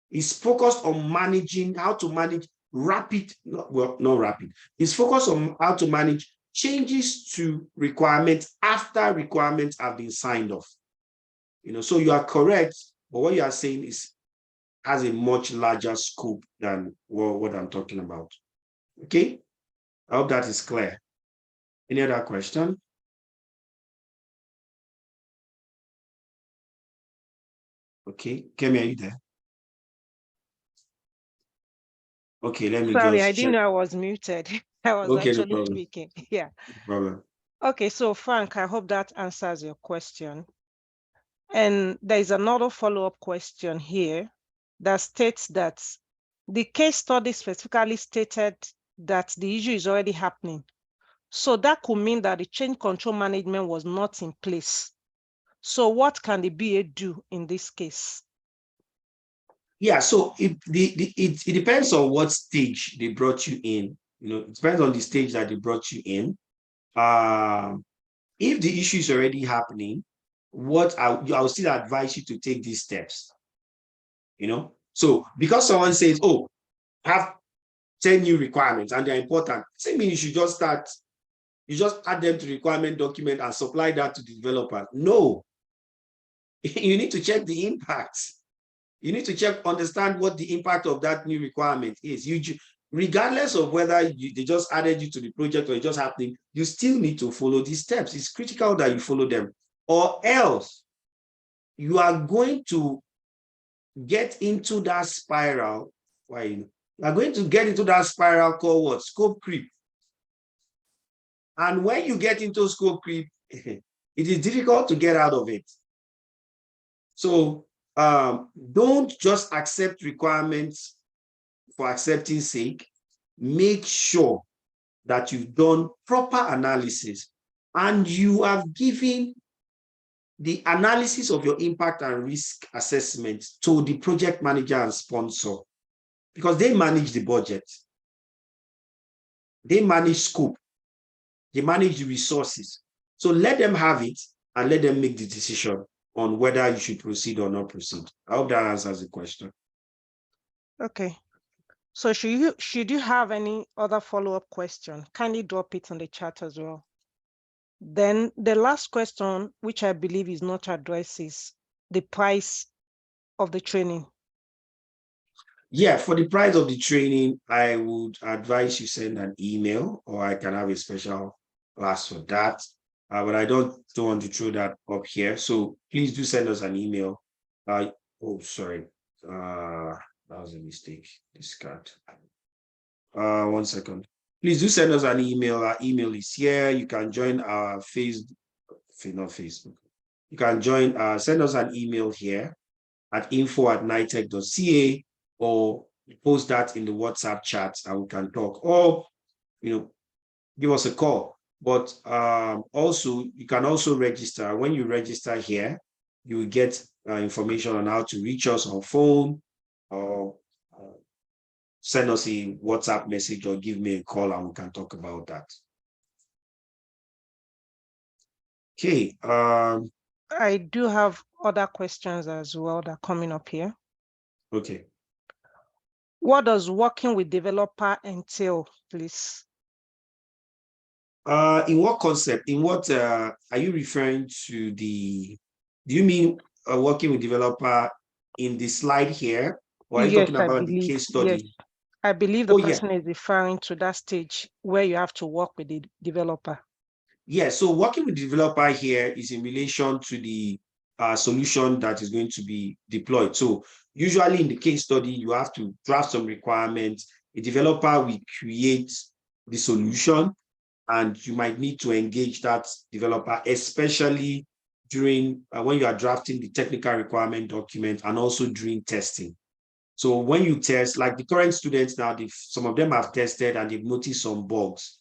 It's focused on managing, how to manage rapid, well, not rapid. It's focused on how to manage changes to requirements after requirements have been signed off. So you are correct, but what you are saying has a much larger scope than what I'm talking about. Okay, I hope that is clear. Any other question? Okay, Kemi, are you there? Okay, let me Sorry, I just didn't check. know I was muted. I was Okay, no actually problem. speaking. Yeah. No problem. Okay, so Frank, I hope that answers your question. And there is another follow-up question here that states that the case study specifically stated that the issue is already happening. So that could mean that the change control management was not in place. So what can the BA do in this case? Yeah, so it depends on what stage they brought you in. It depends on the stage that they brought you in. If the issue is already happening, I'll still advise you to take these steps. So because someone says, "Oh, have 10 new requirements and they're important," doesn't mean you should just start. You just add them to the requirement document and supply that to the developer. No, you need to check the impact. You need to understand what the impact of that new requirement is. Regardless of whether they just added you to the project or it's just happening, you still need to follow these steps. It's critical that you follow them, or else you are going to get into that spiral. Why? You are going to get into that spiral called what? Scope creep. And when you get into scope creep, it is difficult to get out of it. So don't just accept requirements for accepting sake. Make sure that you've done proper analysis and you have given the analysis of your impact and risk assessment to the project manager and sponsor, because they manage the budget, they manage scope, they manage the resources. So let them have it and let them make the decision on whether you should proceed or not proceed. I hope that answers the question. Okay. So should you have any other follow-up question? Kindly drop it in the chat as well. Then the last question, which I believe is not addressed, is the price of the training. Yeah, for the price of the training, I would advise you send an email, or I can have a special class for that. But I don't want to throw that up here. So please do send us an email. Oh, sorry. That was a mistake. Discard. 1 second. Please do send us an email. Our email is here. You can join our not Facebook. You can send us an email here at info@nitec.ca, or post that in the WhatsApp chat and we can talk, or give us a call. But also, you can also register. When you register here, you will get information on how to reach us on phone, or send us a WhatsApp message, or give me a call and we can talk about that. Okay. I do have other questions as well that are coming up here. Okay. What does working with developer entail, please? In what concept? In what are you referring to? Do you mean working with developer in the slide here, or are you Yes, talking I about the believe. case study? Yes, I believe the Oh, yeah. person is referring to that stage where you have to work with the developer. Yeah, so working with the developer here is in relation to the solution that is going to be deployed. So usually in the case study, you have to draft some requirements. A developer will create the solution, and you might need to engage that developer, especially during when you are drafting the technical requirement document and also during testing. So when you test, like the current students now, some of them have tested and they've noticed some bugs,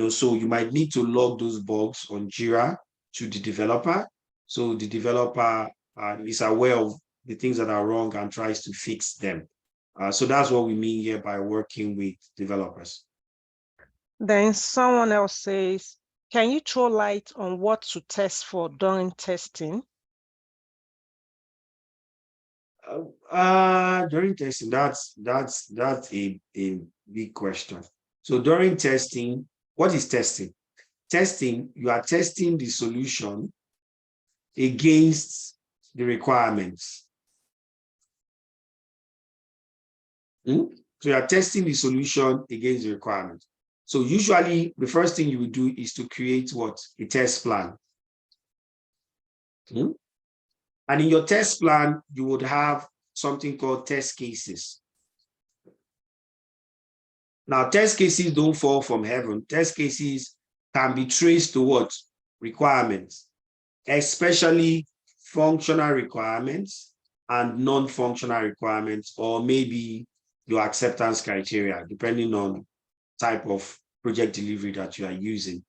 so you might need to log those bugs on Jira to the developer. So the developer is aware of the things that are wrong and tries to fix them. So that's what we mean here by working with developers. Then someone else says, can you throw light on what to test for during testing? During testing, that's a big question. So during testing, what is testing? Testing, you are testing the solution against the requirements. So you are testing the solution against the requirements. So usually the first thing you will do is to create what? A test plan. And in your test plan, you would have something called test cases. Now, test cases don't fall from heaven. Test cases can be traced to what? Requirements, especially functional requirements and non-functional requirements, or maybe your acceptance criteria, depending on type of project delivery that you are using.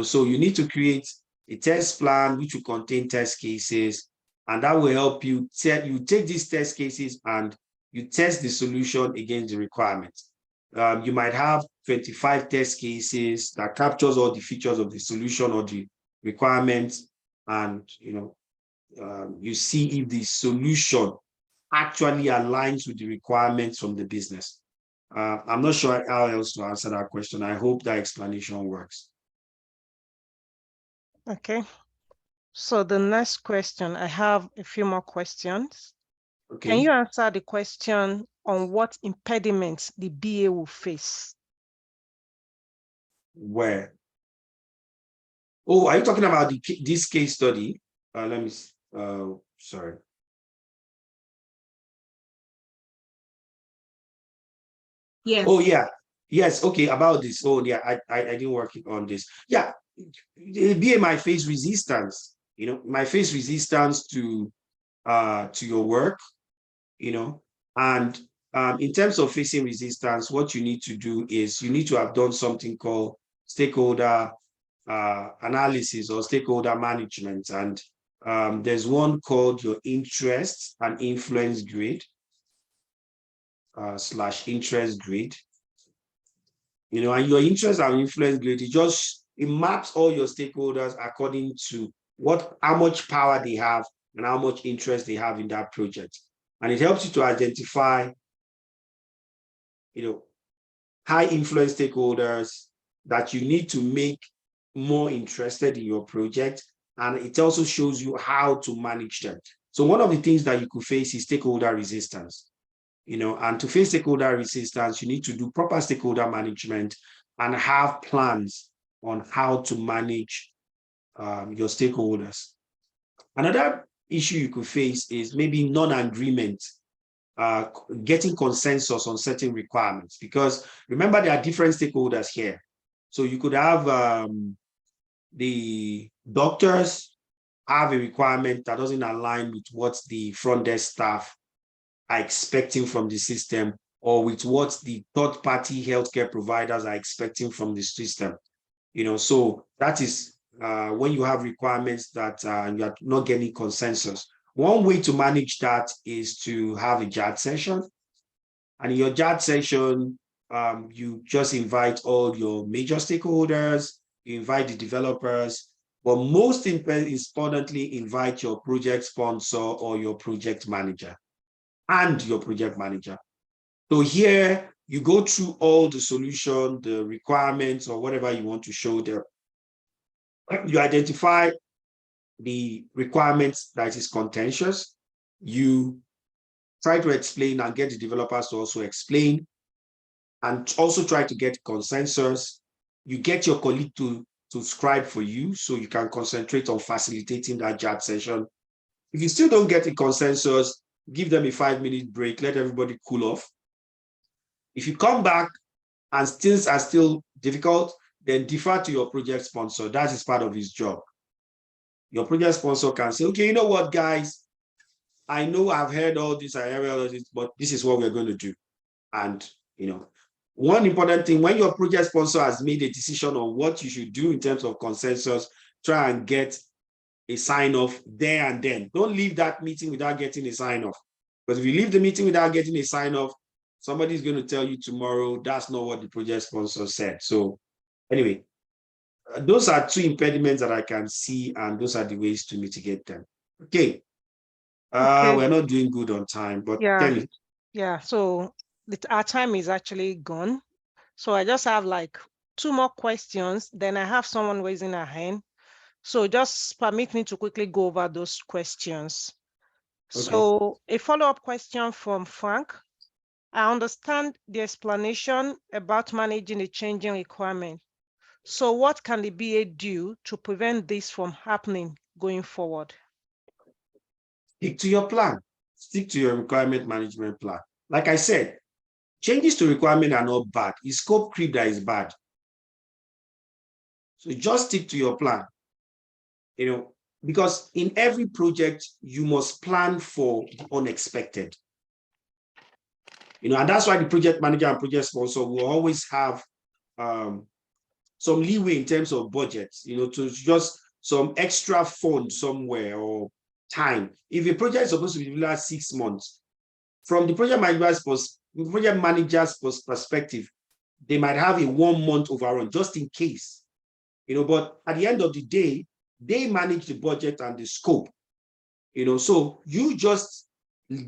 So you need to create a test plan which will contain test cases, and that will help you. You take these test cases and you test the solution against the requirements. You might have 25 test cases that captures all the features of the solution or the requirements, and you see if the solution actually aligns with the requirements from the business. I'm not sure how else to answer that question. I hope that explanation works. Okay. So the next question, I have a few more questions. Okay. Can you answer the question on what impediments the BA will face? Where? Oh, are you talking about this case study? Let me, sorry. Yes. Oh, yeah. Yes. Okay. About this. Oh, yeah. I didn't work on this. Yeah. The BA might face resistance, might face resistance to your work, and in terms of facing resistance, what you need to do is you need to have done something called stakeholder analysis or stakeholder management. And there's one called your interest and influence grid / interest grid. And your interest and influence grid, it maps all your stakeholders according to how much power they have and how much interest they have in that project. And it helps you to identify, high influence stakeholders that you need to make more interested in your project. And it also shows you how to manage them. So one of the things that you could face is stakeholder resistance. And to face stakeholder resistance, you need to do proper stakeholder management and have plans on how to manage your stakeholders. Another issue you could face is maybe non-agreement, getting consensus on certain requirements, because remember, there are different stakeholders here. So you could have the doctors have a requirement that doesn't align with what the front desk staff are expecting from the system, or with what the third-party healthcare providers are expecting from the system. So that is when you have requirements that you are not getting consensus. One way to manage that is to have a JAT session. And in your JAT session, you just invite all your major stakeholders, you invite the developers, but most importantly, invite your project sponsor or your project manager and your project manager. So here you go through all the solution, the requirements, or whatever you want to show them. You identify the requirements that is contentious. You try to explain and get the developers to also explain, and also try to get consensus. You get your colleague to scribe for you so you can concentrate on facilitating that JAT session. If you still don't get a consensus, give them a 5-minute break, let everybody cool off. If you come back and things are still difficult, then defer to your project sponsor. That is part of his job. Your project sponsor can say, okay, you know what, guys, I know I've heard all this, I heard all this, but this is what we're going to do. And, one important thing, when your project sponsor has made a decision on what you should do in terms of consensus, try and get a sign off there and then. Don't leave that meeting without getting a sign off. Because if you leave the meeting without getting a sign off, somebody's going to tell you tomorrow that's not what the project sponsor said. So anyway, those are two impediments that I can see, and those are the ways to mitigate them. Okay. Okay. We're not doing good on time, but Yeah. Kenny. Yeah. So our time is actually gone. So I just have like 2 more questions. Then I have someone raising a hand. So just permit me to quickly go over those questions. Okay. So a follow-up question from Frank. I understand the explanation about managing the changing requirement. So what can the BA do to prevent this from happening going forward? Stick to your plan. Stick to your requirement management plan. Like I said, changes to requirement are not bad. It's scope creep that is bad. So just stick to your plan. Because in every project, you must plan for the unexpected. And that's why the project manager and project sponsor will always have some leeway in terms of budget, to just some extra fund somewhere or time. If a project is supposed to be delivered 6 months, from the project manager's perspective, they might have a 1 month overrun just in case, but at the end of the day, they manage the budget and the scope, so you just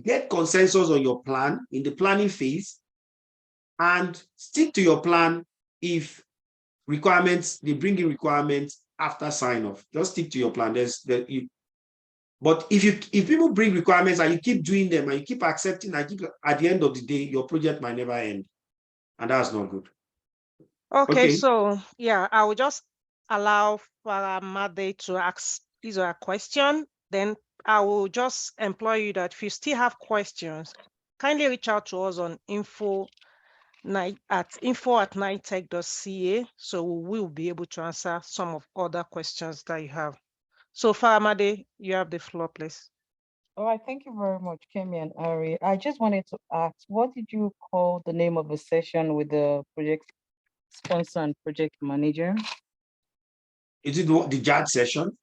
get consensus on your plan in the planning phase and stick to your plan. If they bring in requirements after sign off, just stick to your plan. But if people bring requirements and you keep doing them and you keep accepting, at the end of the day, your project might never end. And that's not good. Okay, Okay. so yeah, I will just allow Faramade to ask his or her question. Then I will just employ you that if you still have questions, kindly reach out to us on info@nitech.ca. So we will be able to answer some of other questions that you have. So Faramade, you have the floor, please. All right, thank you very much, Kemi and Ari. I just wanted to ask, what did you call the name of a session with the project sponsor and project manager? Is it the JAD session?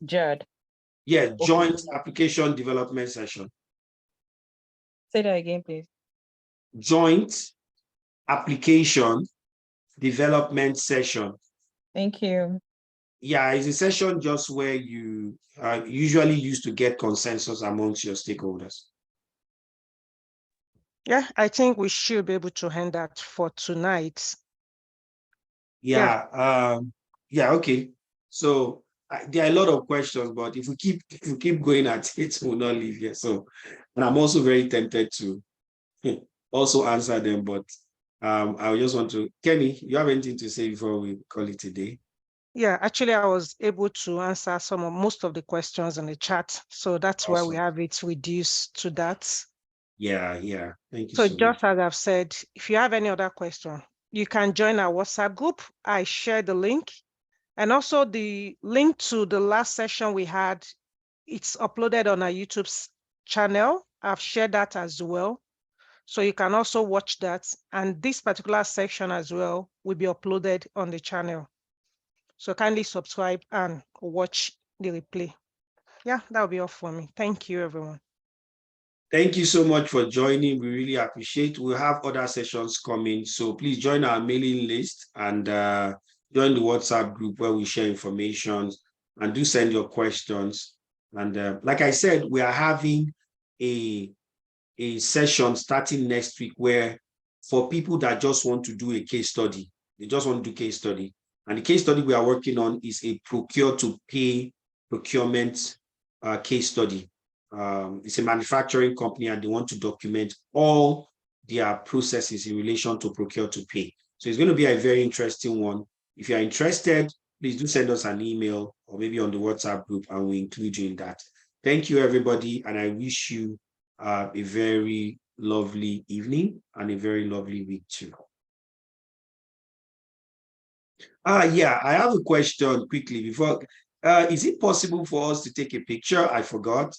Jad. Yeah, joint Okay. application development session. Say that again, please. Joint application development session. Thank you. Yeah, it's a session just where you usually used to get consensus amongst your stakeholders. Yeah, I think we should be able to end that for tonight. Yeah. Okay. So there are a lot of questions, but if we keep going at it, we'll not leave here. So, and I'm also very tempted to also answer them, but I just want to, Kenny, you have anything to say before we call it a day? Yeah, actually, I was able to answer most of the questions in the chat. So that's why we have it reduced to that. Yeah. Thank you So so just much. as I've said, if you have any other question, you can join our WhatsApp group. I share the link. And also the link to the last session we had, it's uploaded on our YouTube channel. I've shared that as well. So you can also watch that. And this particular section as well will be uploaded on the channel. So kindly subscribe and watch the replay. Yeah, that'll be all for me. Thank you, everyone. Thank you so much for joining. We really appreciate. We'll have other sessions coming. So please join our mailing list and join the WhatsApp group where we share information, and do send your questions. And like I said, we are having a session starting next week where for people that just want to do a case study, they just want to do case study. And the case study we are working on is a procure to pay procurement case study. It's a manufacturing company and they want to document all their processes in relation to procure to pay. So it's going to be a very interesting one. If you're interested, please do send us an email or maybe on the WhatsApp group and we'll include you in that. Thank you, everybody. And I wish you a very lovely evening and a very lovely week too. Yeah, I have a question quickly before. Is it possible for us to take a picture? I forgot.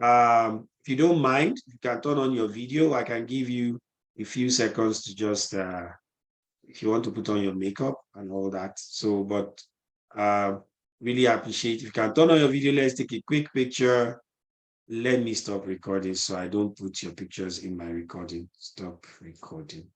If you don't mind, you can turn on your video. I can give you a few seconds to just, if you want to put on your makeup and all that. So, but really appreciate if you can turn on your video. Let's take a quick picture. Let me stop recording so I don't put your pictures in my recording. Stop recording.